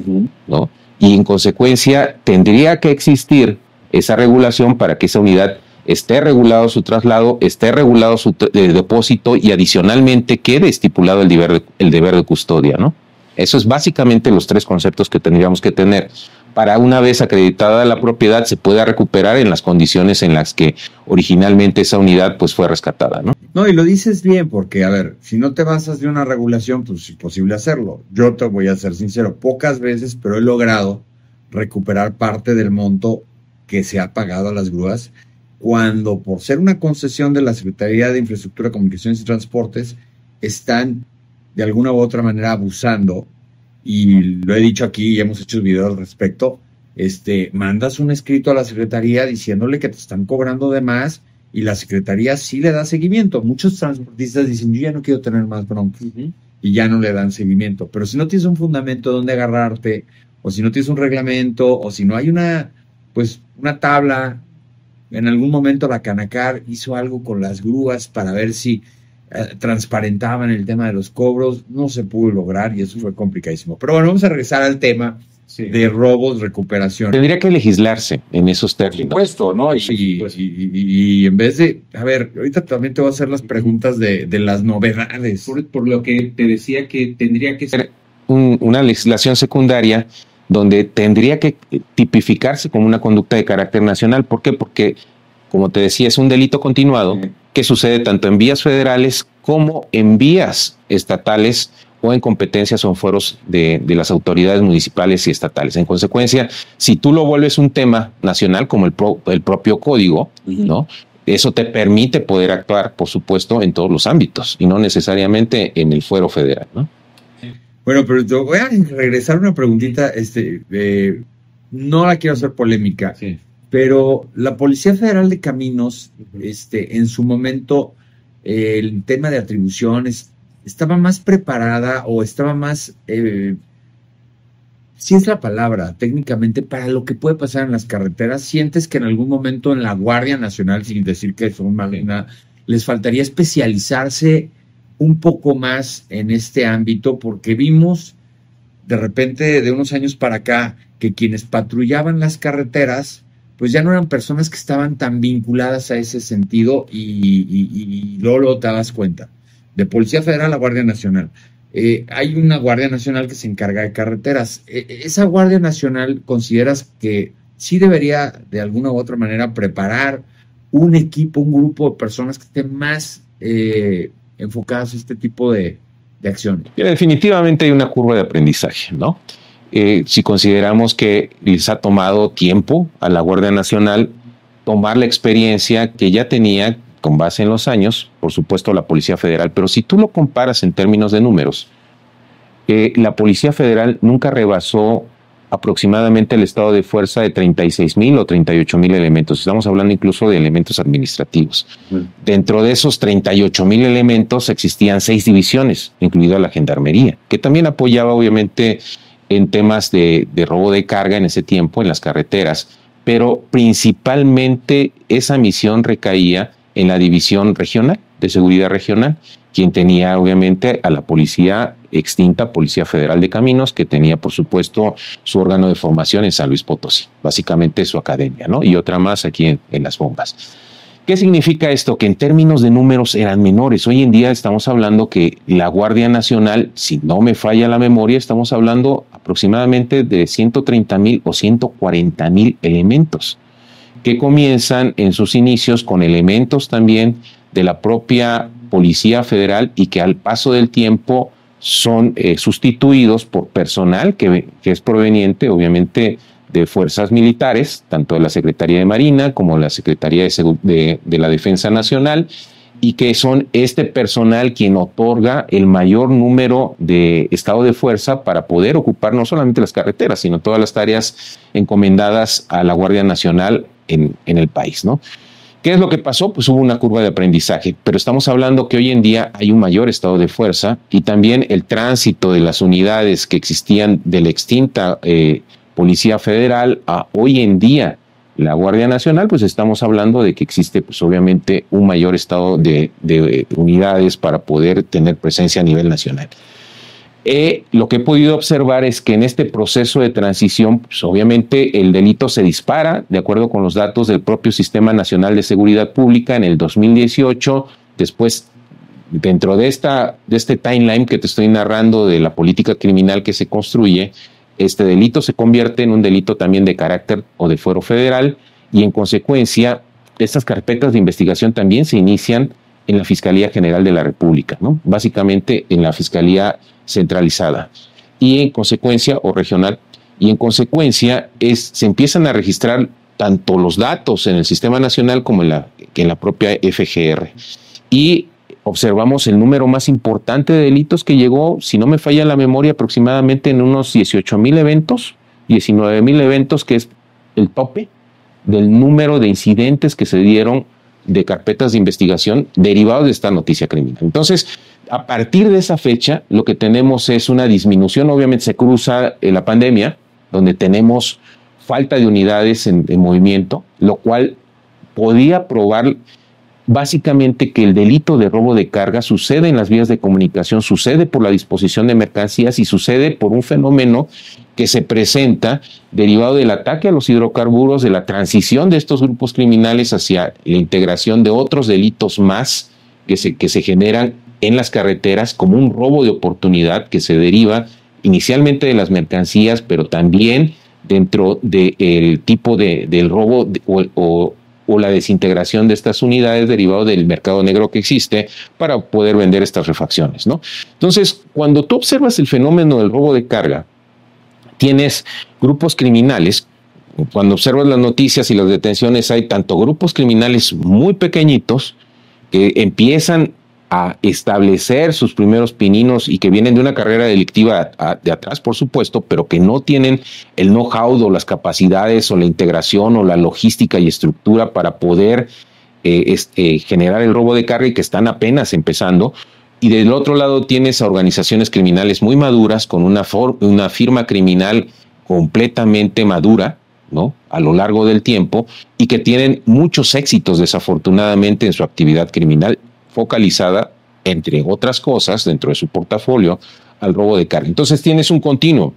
¿no? Y en consecuencia tendría que existir esa regulación para que esa unidad esté regulado su traslado, esté regulado su depósito y adicionalmente quede estipulado el deber de custodia, ¿no? Eso es básicamente los tres conceptos que tendríamos que tener para una vez acreditada la propiedad se pueda recuperar en las condiciones en las que originalmente esa unidad pues fue rescatada, ¿no? No, y lo dices bien, porque, a ver, si no te basas de una regulación, pues es imposible hacerlo. Yo te voy a ser sincero, pocas veces, pero he logrado recuperar parte del monto que se ha pagado a las grúas, cuando por ser una concesión de la Secretaría de Infraestructura, Comunicaciones y Transportes, están de alguna u otra manera abusando, y lo he dicho aquí y hemos hecho videos al respecto, mandas un escrito a la Secretaría diciéndole que te están cobrando de más, y la Secretaría sí le da seguimiento. Muchos transportistas dicen, yo ya no quiero tener más broncas, y ya no le dan seguimiento. Pero si no tienes un fundamento donde agarrarte, o si no tienes un reglamento, o si no hay una tabla, en algún momento la Canacar hizo algo con las grúas para ver si transparentaban el tema de los cobros, no se pudo lograr y eso fue complicadísimo. Pero bueno, vamos a regresar al tema de robos, recuperación. Tendría que legislarse en esos términos. Por supuesto, ¿no? Y en vez de, a ver, ahorita también te voy a hacer las preguntas de las novedades. Por lo que te decía que tendría que ser una legislación secundaria donde tendría que tipificarse como una conducta de carácter nacional. ¿Por qué? Porque, como te decía, es un delito continuado que sucede tanto en vías federales como en vías estatales o en competencias o en fueros de las autoridades municipales y estatales. En consecuencia, si tú lo vuelves un tema nacional como el propio código, ¿no? Eso te permite poder actuar, por supuesto, en todos los ámbitos y no necesariamente en el fuero federal, ¿no? Bueno, pero te voy a regresar a una preguntita, no la quiero hacer polémica, pero la Policía Federal de Caminos, en su momento, el tema de atribuciones, estaba más preparada o estaba más, si es la palabra, técnicamente, para lo que puede pasar en las carreteras. ¿Sientes que en algún momento en la Guardia Nacional, sin decir que son maligna, les faltaría especializarse un poco más en este ámbito? Porque vimos de repente de unos años para acá que quienes patrullaban las carreteras pues ya no eran personas que estaban tan vinculadas a ese sentido y luego te das cuenta. De Policía Federal a Guardia Nacional. Hay una Guardia Nacional que se encarga de carreteras. ¿Esa Guardia Nacional consideras que sí debería de alguna u otra manera preparar un equipo, un grupo de personas que estén más enfocadas a este tipo de acciones? Definitivamente hay una curva de aprendizaje, ¿no? Si consideramos que les ha tomado tiempo a la Guardia Nacional tomar la experiencia que ya tenía con base en los años, por supuesto la Policía Federal, pero si tú lo comparas en términos de números, la Policía Federal nunca rebasó aproximadamente el estado de fuerza de 36,000 o 38,000 elementos. Estamos hablando incluso de elementos administrativos. Dentro de esos 38,000 elementos existían 6 divisiones, incluida la Gendarmería, que también apoyaba obviamente en temas de robo de carga en ese tiempo en las carreteras, pero principalmente esa misión recaía en la División Regional de Seguridad Regional, quien tenía obviamente a la policía extinta, Policía Federal de Caminos, que tenía por supuesto su órgano de formación en San Luis Potosí, básicamente su academia, ¿no? Y otra más aquí en Las Bombas. ¿Qué significa esto? Que en términos de números eran menores. Hoy en día estamos hablando que la Guardia Nacional, si no me falla la memoria, estamos hablando aproximadamente de 130,000 o 140,000 elementos, que comienzan en sus inicios con elementos también de la propia Policía Federal y que al paso del tiempo son sustituidos por personal que es proveniente, de fuerzas militares, tanto de la Secretaría de Marina como de la Secretaría de la Defensa Nacional, y que son este personal quien otorga el mayor número de estado de fuerza para poder ocupar no solamente las carreteras, sino todas las tareas encomendadas a la Guardia Nacional en el país, ¿no? ¿Qué es lo que pasó? Pues hubo una curva de aprendizaje, pero estamos hablando que hoy en día hay un mayor estado de fuerza y también el tránsito de las unidades que existían de la extinta Policía Federal a hoy en día la Guardia Nacional, pues estamos hablando de que existe pues obviamente un mayor estado de unidades para poder tener presencia a nivel nacional. Lo que he podido observar es que en este proceso de transición, pues obviamente el delito se dispara, de acuerdo con los datos del propio Sistema Nacional de Seguridad Pública en el 2018, después dentro de este timeline que te estoy narrando de la política criminal que se construye, este delito se convierte en un delito también de carácter o de fuero federal y en consecuencia estas carpetas de investigación también se inician en la Fiscalía General de la República, ¿no? Básicamente en la Fiscalía Centralizada y en consecuencia o regional y en consecuencia se empiezan a registrar tanto los datos en el Sistema Nacional como en la propia FGR y observamos el número más importante de delitos que llegó, si no me falla la memoria, aproximadamente en unos 18,000 eventos, 19,000 eventos, que es el tope del número de incidentes que se dieron de carpetas de investigación derivados de esta noticia criminal. Entonces, a partir de esa fecha, lo que tenemos es una disminución, obviamente se cruza la pandemia, donde tenemos falta de unidades en movimiento, lo cual podía probar básicamente que el delito de robo de carga sucede en las vías de comunicación, sucede por la disposición de mercancías y sucede por un fenómeno que se presenta derivado del ataque a los hidrocarburos, de la transición de estos grupos criminales hacia la integración de otros delitos más que se generan en las carreteras como un robo de oportunidad que se deriva inicialmente de las mercancías, pero también dentro del tipo del robo o la desintegración de estas unidades derivado del mercado negro que existe para poder vender estas refacciones, ¿no? Entonces, cuando tú observas el fenómeno del robo de carga, tienes grupos criminales, cuando observas las noticias y las detenciones, hay tanto grupos criminales muy pequeñitos que empiezan a establecer sus primeros pininos y que vienen de una carrera delictiva de atrás, por supuesto, pero que no tienen el know-how o las capacidades o la integración o la logística y estructura para poder generar el robo de carga y que están apenas empezando. Y del otro lado tienes a organizaciones criminales muy maduras con una firma criminal completamente madura, ¿no? A lo largo del tiempo y que tienen muchos éxitos desafortunadamente en su actividad criminal focalizada, entre otras cosas, dentro de su portafolio, al robo de carga. Entonces tienes un continuo,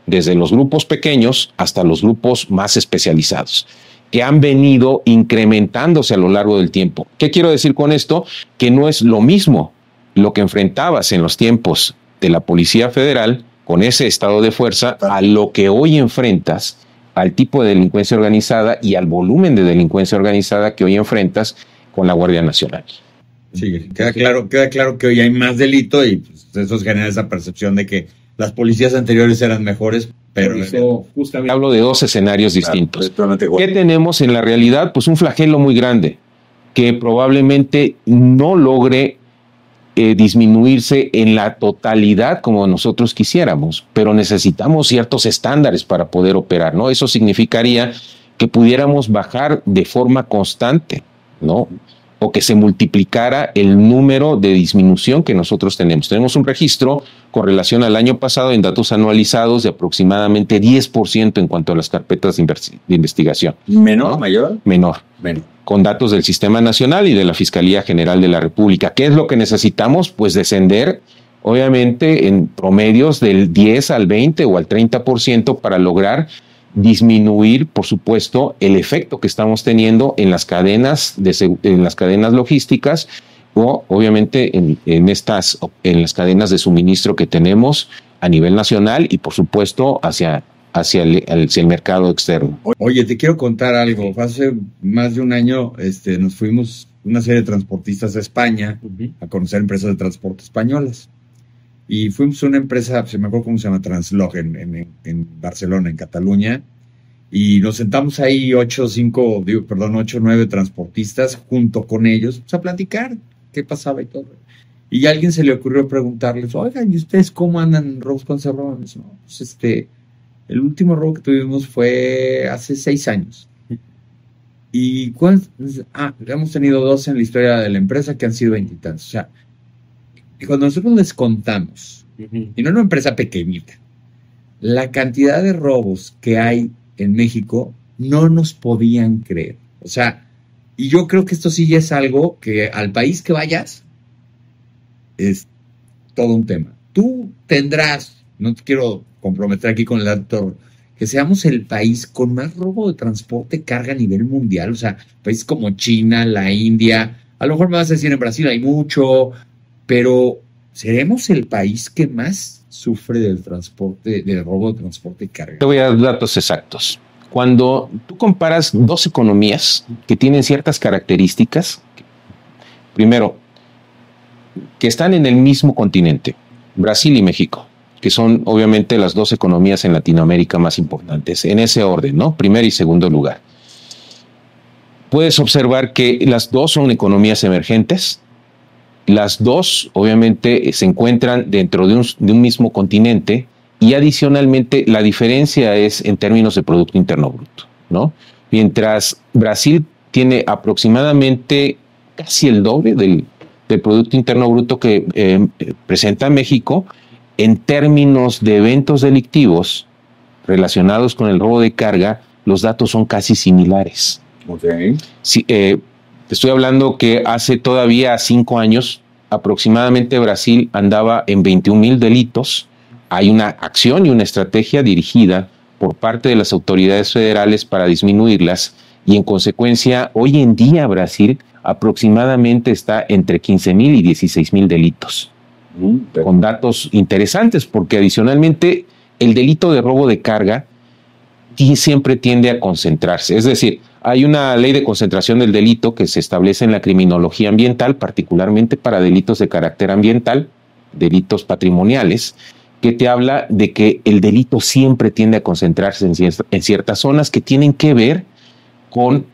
desde los grupos pequeños hasta los grupos más especializados, que han venido incrementándose a lo largo del tiempo. ¿Qué quiero decir con esto? Que no es lo mismo lo que enfrentabas en los tiempos de la Policía Federal con ese estado de fuerza a lo que hoy enfrentas, al tipo de delincuencia organizada y al volumen de delincuencia organizada que hoy enfrentas con la Guardia Nacional. Sí, queda claro que hoy hay más delito y pues, eso genera esa percepción de que las policías anteriores eran mejores, pero eso justamente hablo de dos escenarios distintos. ¿Qué tenemos en la realidad? Pues un flagelo muy grande que probablemente no logre disminuirse en la totalidad como nosotros quisiéramos, pero necesitamos ciertos estándares para poder operar, ¿no? Eso significaría que pudiéramos bajar de forma constante, ¿no? O que se multiplicara el número de disminución que nosotros tenemos. Tenemos un registro con relación al año pasado en datos anualizados de aproximadamente 10% en cuanto a las carpetas de investigación. ¿Menor, ¿no? mayor? Menor. Con datos del Sistema Nacional y de la Fiscalía General de la República. ¿Qué es lo que necesitamos? Pues descender, obviamente, en promedios del 10 al 20 o al 30% para lograr disminuir, por supuesto, el efecto que estamos teniendo en las cadenas logísticas o, obviamente, en las cadenas de suministro que tenemos a nivel nacional y, por supuesto, hacia el mercado externo. Oye, te quiero contar algo. Hace más de un año nos fuimos una serie de transportistas a España a conocer empresas de transporte españolas. Y fuimos a una empresa, se me acuerdo cómo se llama, Translog, en Barcelona, en Cataluña. Y nos sentamos ahí 8 o 9 transportistas junto con ellos a platicar qué pasaba y todo. Y a alguien se le ocurrió preguntarles, oigan, ¿y ustedes cómo andan en robos con cerrones? No, pues el último robo que tuvimos fue hace 6 años. ¿Y cuántos? Hemos tenido 2 en la historia de la empresa que han sido 20 y tantos. O sea, y cuando nosotros les contamos, y no una empresa pequeñita, la cantidad de robos que hay en México no nos podían creer. O sea, y yo creo que esto sí ya es algo que al país que vayas es todo un tema. Tú tendrás, no te quiero comprometer aquí con el dato, que seamos el país con más robo de transporte carga a nivel mundial. O sea, países como China, la India, a lo mejor me vas a decir en Brasil hay mucho, pero seremos el país que más sufre del transporte, del robo de transporte y carga. Te voy a dar datos exactos. Cuando tú comparas dos economías que tienen ciertas características, primero, que están en el mismo continente, Brasil y México, que son obviamente las dos economías en Latinoamérica más importantes, en ese orden, ¿no? Primer y segundo lugar. Puedes observar que las dos son economías emergentes, las dos obviamente se encuentran dentro de un mismo continente y adicionalmente la diferencia es en términos de Producto Interno Bruto, ¿no? Mientras Brasil tiene aproximadamente casi el doble del Producto Interno Bruto que presenta México, en términos de eventos delictivos relacionados con el robo de carga, los datos son casi similares. Okay. Sí, te estoy hablando que hace todavía 5 años, aproximadamente Brasil andaba en 21,000 delitos. Hay una acción y una estrategia dirigida por parte de las autoridades federales para disminuirlas y en consecuencia hoy en día Brasil aproximadamente está entre 15,000 y 16,000 delitos. Con datos interesantes porque adicionalmente el delito de robo de carga siempre tiende a concentrarse. Es decir, hay una ley de concentración del delito que se establece en la criminología ambiental, particularmente para delitos de carácter ambiental, delitos patrimoniales, que te habla de que el delito siempre tiende a concentrarse en ciertas zonas que tienen que ver con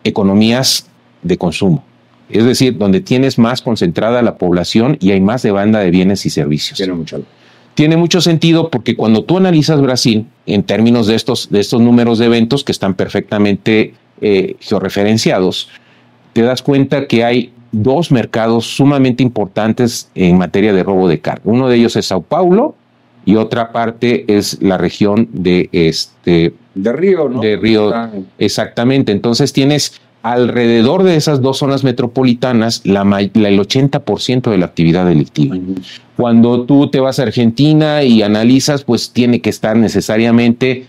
economías de consumo. Es decir, donde tienes más concentrada la población y hay más demanda de bienes y servicios. Tiene mucho sentido porque cuando tú analizas Brasil en términos de estos números de eventos que están perfectamente georreferenciados, te das cuenta que hay dos mercados sumamente importantes en materia de robo de carga. Uno de ellos es Sao Paulo y otra parte es la región de Río, ¿no? De Río, exactamente. Entonces tienes alrededor de esas dos zonas metropolitanas el 80% de la actividad delictiva. Cuando tú te vas a Argentina y analizas, pues tiene que estar necesariamente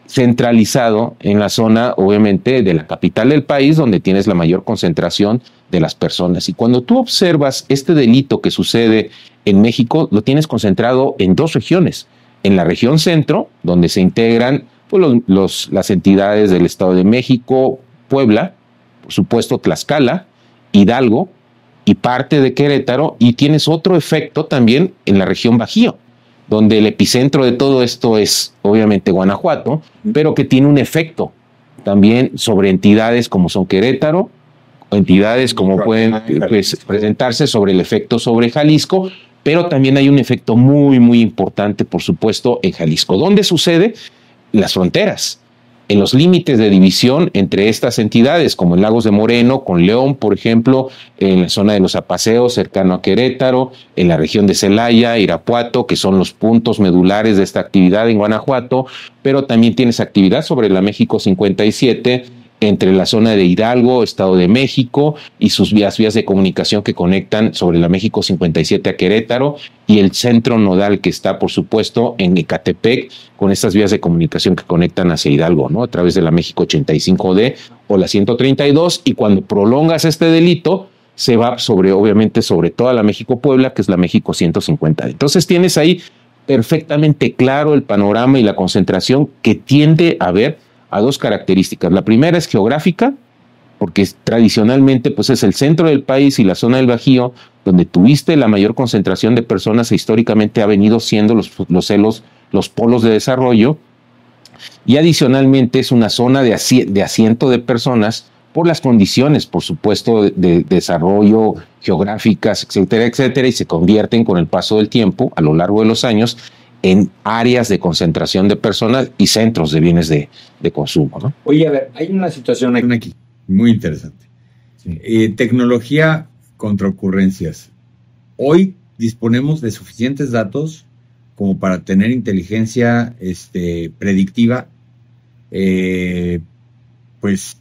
centralizado en la zona, obviamente, de la capital del país, donde tienes la mayor concentración de las personas. Y cuando tú observas este delito que sucede en México, lo tienes concentrado en dos regiones. En la región centro, donde se integran pues, las entidades del Estado de México, Puebla, por supuesto Tlaxcala, Hidalgo y parte de Querétaro, y tienes otro efecto también en la región Bajío, donde el epicentro de todo esto es obviamente Guanajuato, pero que tiene un efecto también sobre entidades como son Querétaro, entidades como pueden presentarse sobre el efecto sobre Jalisco, pero también hay un efecto muy, muy importante, por supuesto, en Jalisco. ¿Dónde sucede? Las fronteras, en los límites de división entre estas entidades, como en Lagos de Moreno, con León, por ejemplo, en la zona de los Apaseos, cercano a Querétaro, en la región de Celaya, Irapuato, que son los puntos medulares de esta actividad en Guanajuato, pero también tienes actividad sobre la México 57, entre la zona de Hidalgo, Estado de México, y sus vías de comunicación que conectan sobre la México 57 a Querétaro, y el centro nodal que está, por supuesto, en Ecatepec, con estas vías de comunicación que conectan hacia Hidalgo, ¿no? A través de la México 85D o la 132, y cuando prolongas este delito, se va obviamente sobre toda la México Puebla, que es la México 150D. Entonces tienes ahí perfectamente claro el panorama y la concentración que tiende a haber a dos características. La primera es geográfica, porque tradicionalmente pues es el centro del país y la zona del Bajío, donde tuviste la mayor concentración de personas e históricamente ha venido siendo los polos de desarrollo, y adicionalmente es una zona de asiento de personas por las condiciones, por supuesto, de desarrollo geográficas, etcétera, etcétera, y se convierten con el paso del tiempo, a lo largo de los años, en áreas de concentración de personas y centros de bienes de consumo, ¿no? Oye, a ver, hay una situación aquí muy interesante. Sí. Tecnología contra ocurrencias. Hoy disponemos de suficientes datos como para tener inteligencia predictiva, pues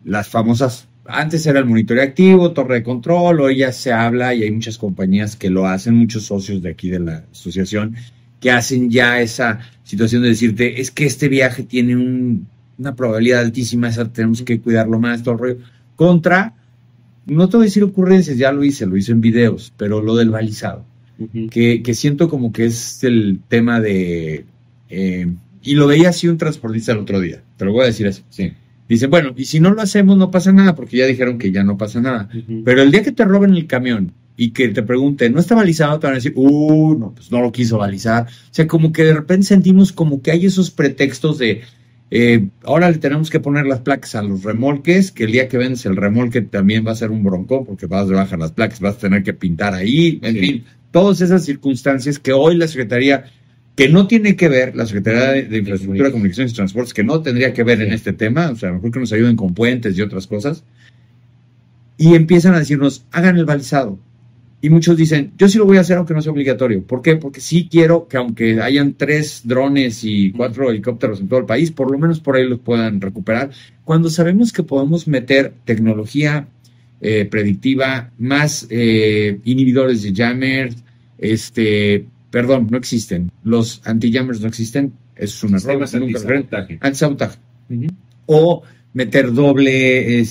las famosas, antes era el monitoreo activo, torre de control, hoy ya se habla y hay muchas compañías que lo hacen, muchos socios de aquí de la asociación, que hacen ya esa situación de decirte, es que este viaje tiene una probabilidad altísima, tenemos que cuidarlo más, todo el rollo, contra, no te voy a decir ocurrencias, ya lo hice en videos, pero lo del balizado, que siento como que es el tema de, y lo veía así un transportista el otro día, te lo voy a decir así, sí. Dicen, bueno, y si no lo hacemos no pasa nada, porque ya dijeron que ya no pasa nada. Pero el día que te roben el camión y que te pregunten, ¿no está balizado? Te van a decir, no, pues no lo quiso balizar. O sea, como que de repente sentimos como que hay esos pretextos de, ahora le tenemos que poner las placas a los remolques, que el día que vendes el remolque también va a ser un broncón, porque vas a bajar las placas, vas a tener que pintar ahí, en fin, todas esas circunstancias que hoy la Secretaría, que no tiene que ver, la Secretaría de Infraestructura, Comunicaciones y Transportes, que no tendría que ver en este tema, o sea, a lo mejor que nos ayuden con puentes y otras cosas, y empiezan a decirnos, hagan el balizado. Y muchos dicen, yo sí lo voy a hacer aunque no sea obligatorio. ¿Por qué? Porque sí quiero que aunque hayan 3 drones y 4 helicópteros en todo el país, por lo menos por ahí los puedan recuperar. Cuando sabemos que podemos meter tecnología predictiva, más inhibidores de jammers, perdón, no existen. Los anti-jammers no existen. Eso es un error. Anti-sabotaje. O meter doble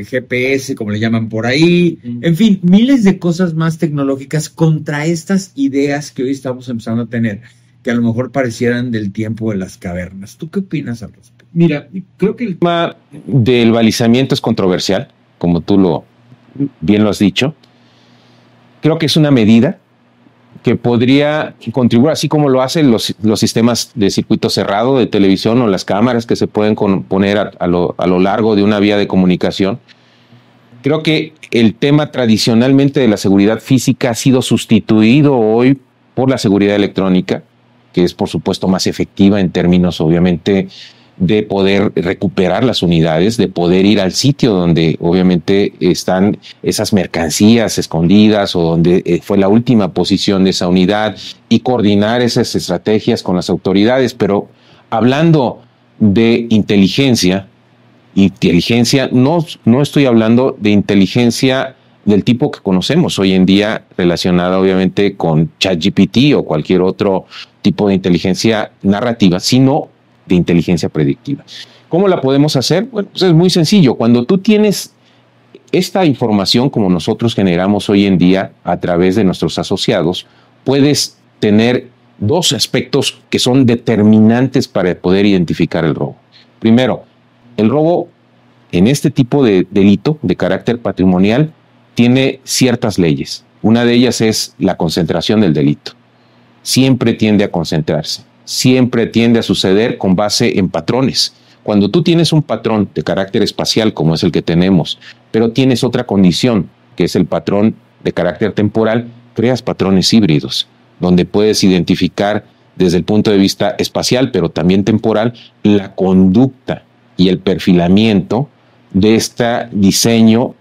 GPS, como le llaman por ahí. En fin, miles de cosas más tecnológicas contra estas ideas que hoy estamos empezando a tener, que a lo mejor parecieran del tiempo de las cavernas. ¿Tú qué opinas al respecto? Mira, creo que el tema del balizamiento es controversial, como tú bien lo has dicho. Creo que es una medida que podría contribuir, así como lo hacen los sistemas de circuito cerrado de televisión o las cámaras que se pueden poner a lo largo de una vía de comunicación. Creo que el tema tradicionalmente de la seguridad física ha sido sustituido hoy por la seguridad electrónica, que es por supuesto más efectiva en términos obviamente de poder recuperar las unidades, de poder ir al sitio donde obviamente están esas mercancías escondidas o donde fue la última posición de esa unidad y coordinar esas estrategias con las autoridades. Pero hablando de inteligencia, no estoy hablando de inteligencia del tipo que conocemos hoy en día relacionada obviamente con ChatGPT o cualquier otro tipo de inteligencia narrativa, sino de inteligencia predictiva. ¿Cómo la podemos hacer? Bueno, pues es muy sencillo. Cuando tú tienes esta información como nosotros generamos hoy en día a través de nuestros asociados, puedes tener 2 aspectos que son determinantes para poder identificar el robo. Primero, el robo en este tipo de delito de carácter patrimonial tiene ciertas leyes. Una de ellas es la concentración del delito. Siempre tiende a concentrarse. Siempre tiende a suceder con base en patrones. Cuando tú tienes un patrón de carácter espacial, como es el que tenemos, pero tienes otra condición, que es el patrón de carácter temporal, creas patrones híbridos, donde puedes identificar desde el punto de vista espacial, pero también temporal, la conducta y el perfilamiento de este diseño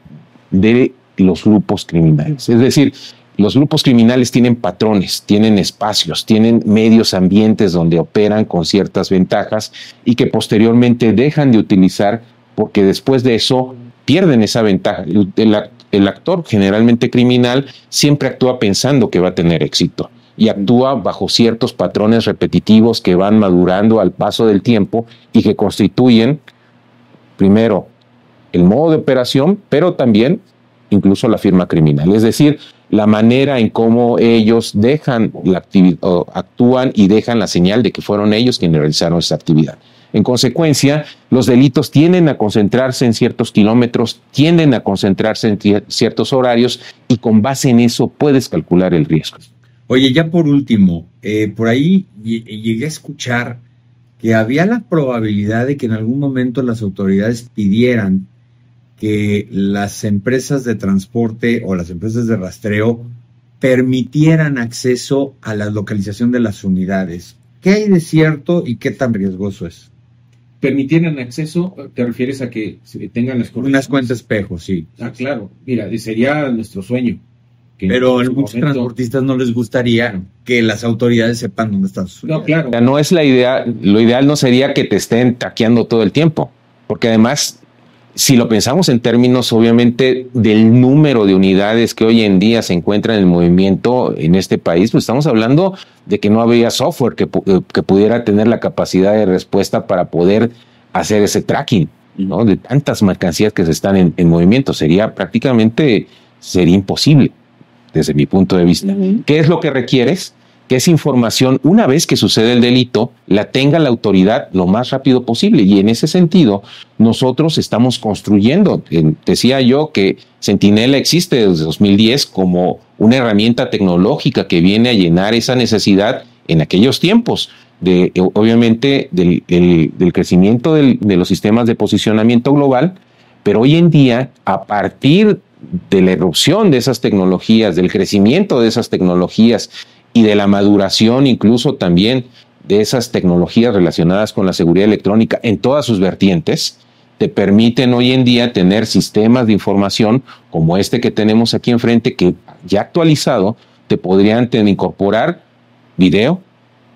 de los grupos criminales. Es decir, los grupos criminales tienen patrones, tienen espacios, tienen medios ambientes donde operan con ciertas ventajas y que posteriormente dejan de utilizar porque después de eso pierden esa ventaja. El actor generalmente criminal siempre actúa pensando que va a tener éxito y actúa bajo ciertos patrones repetitivos que van madurando al paso del tiempo y que constituyen primero el modo de operación, pero también incluso la firma criminal. Es decir, la manera en cómo ellos dejan la actividad, actúan y dejan la señal de que fueron ellos quienes realizaron esa actividad. En consecuencia, los delitos tienden a concentrarse en ciertos kilómetros, tienden a concentrarse en ciertos horarios y con base en eso puedes calcular el riesgo. Oye, ya por último, por ahí llegué a escuchar que había la probabilidad de que en algún momento las autoridades pidieran que las empresas de transporte o las empresas de rastreo permitieran acceso a la localización de las unidades. ¿Qué hay de cierto y qué tan riesgoso es? ¿Permitieran acceso? ¿Te refieres a que tengan las unas cuentas espejo? Sí. Ah, claro. Mira, sería nuestro sueño. Pero a muchos transportistas no les gustaría que las autoridades sepan dónde están sus unidades. No, claro. O sea, no es la idea, lo ideal no sería que te estén traqueando todo el tiempo, porque además, si lo pensamos en términos obviamente del número de unidades que hoy en día se encuentran en movimiento en este país, pues estamos hablando de que no había software que pudiera tener la capacidad de respuesta para poder hacer ese tracking, ¿no? De tantas mercancías que se están en movimiento. Sería imposible desde mi punto de vista. ¿Qué es lo que requieres? Que esa información, una vez que sucede el delito, la tenga la autoridad lo más rápido posible. Y en ese sentido, nosotros estamos construyendo. Decía yo que Centinela existe desde 2010 como una herramienta tecnológica que viene a llenar esa necesidad en aquellos tiempos, obviamente del crecimiento de los sistemas de posicionamiento global, pero hoy en día, a partir de la erupción de esas tecnologías, del crecimiento de esas tecnologías, y de la maduración incluso también de esas tecnologías relacionadas con la seguridad electrónica en todas sus vertientes, te permiten hoy en día tener sistemas de información como este que tenemos aquí enfrente, que ya actualizado te podrían incorporar video,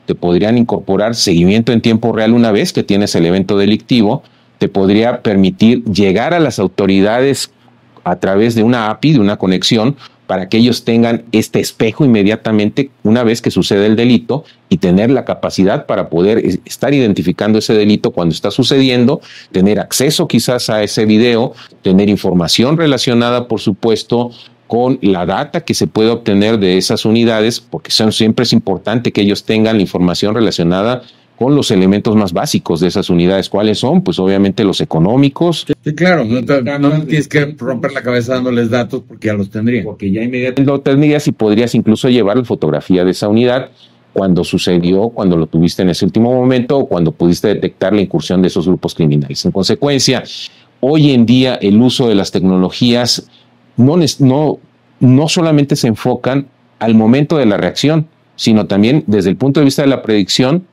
te podrían incorporar seguimiento en tiempo real una vez que tienes el evento delictivo, te podría permitir llegar a las autoridades a través de una API, de una conexión, para que ellos tengan este espejo inmediatamente una vez que sucede el delito y tener la capacidad para poder estar identificando ese delito cuando está sucediendo, tener acceso quizás a ese video, tener información relacionada, por supuesto, con la data que se puede obtener de esas unidades, porque siempre es importante que ellos tengan la información relacionada con los elementos más básicos de esas unidades. ¿Cuáles son? Pues obviamente los económicos. Sí, claro, no tienes que romper la cabeza dándoles datos porque ya los tendrían. Porque ya inmediatamente Lo tendrías y podrías incluso llevar la fotografía de esa unidad cuando sucedió, cuando lo tuviste en ese último momento o cuando pudiste detectar la incursión de esos grupos criminales. En consecuencia, hoy en día el uso de las tecnologías no solamente se enfocan al momento de la reacción, sino también desde el punto de vista de la predicción,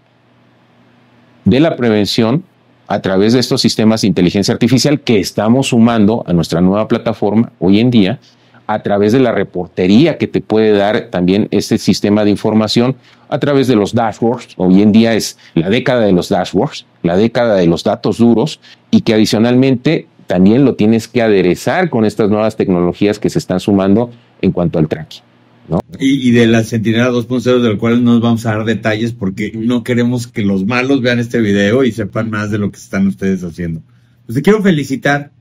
de la prevención, a través de estos sistemas de inteligencia artificial que estamos sumando a nuestra nueva plataforma hoy en día, a través de la reportería que te puede dar también este sistema de información, a través de los dashboards. Hoy en día es la década de los dashboards, la década de los datos duros, y que adicionalmente también lo tienes que aderezar con estas nuevas tecnologías que se están sumando en cuanto al tracking, ¿no? Y de la Centinela 2.0, del cual no nos vamos a dar detalles porque no queremos que los malos vean este video y sepan más de lo que están ustedes haciendo. Pues te quiero felicitar,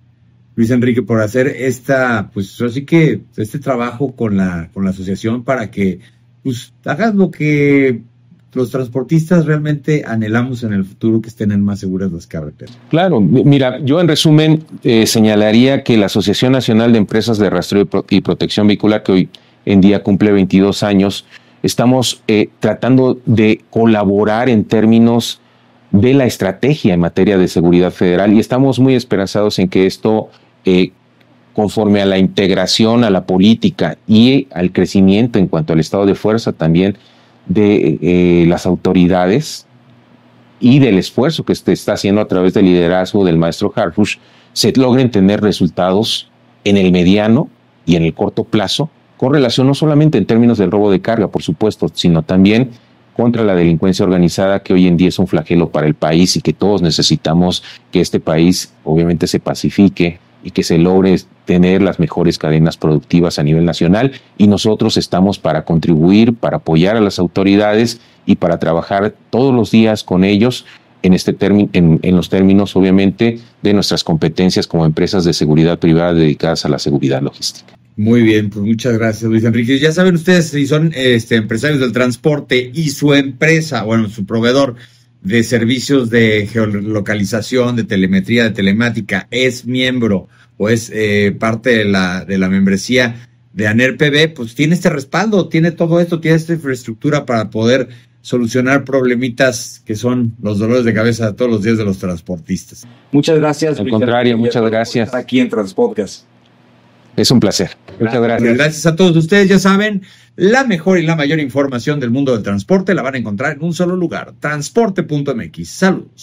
Luis Enrique, por hacer así que este trabajo con la asociación para que pues hagas lo que los transportistas realmente anhelamos en el futuro, que estén en más seguras las carreteras. Claro, mira, yo en resumen señalaría que la Asociación Nacional de Empresas de Rastreo y Protección Vehicular, que hoy en día cumple 22 años, estamos tratando de colaborar en términos de la estrategia en materia de seguridad federal, y estamos muy esperanzados en que esto, conforme a la integración a la política y al crecimiento en cuanto al estado de fuerza también de las autoridades y del esfuerzo que se está haciendo a través del liderazgo del maestro Harfuch, se logren tener resultados en el mediano y en el corto plazo, con relación no solamente en términos del robo de carga, por supuesto, sino también contra la delincuencia organizada, que hoy en día es un flagelo para el país y que todos necesitamos que este país obviamente se pacifique y que se logre tener las mejores cadenas productivas a nivel nacional, y nosotros estamos para contribuir, para apoyar a las autoridades y para trabajar todos los días con ellos en los términos obviamente de nuestras competencias como empresas de seguridad privada dedicadas a la seguridad logística. Muy bien, pues muchas gracias, Luis Enrique. Ya saben ustedes, si son empresarios del transporte y su empresa, su proveedor de servicios de geolocalización, de telemetría, de telemática, es miembro o es parte de la membresía de ANER-PB, pues tiene este respaldo, tiene todo esto, tiene esta infraestructura para poder solucionar problemitas que son los dolores de cabeza todos los días de los transportistas. Muchas gracias. Al contrario, muchas gracias. Por estar aquí en Transpodcast. Es un placer. Muchas gracias. Gracias a todos ustedes. Ya saben, la mejor y la mayor información del mundo del transporte la van a encontrar en un solo lugar, transporte.mx. Saludos.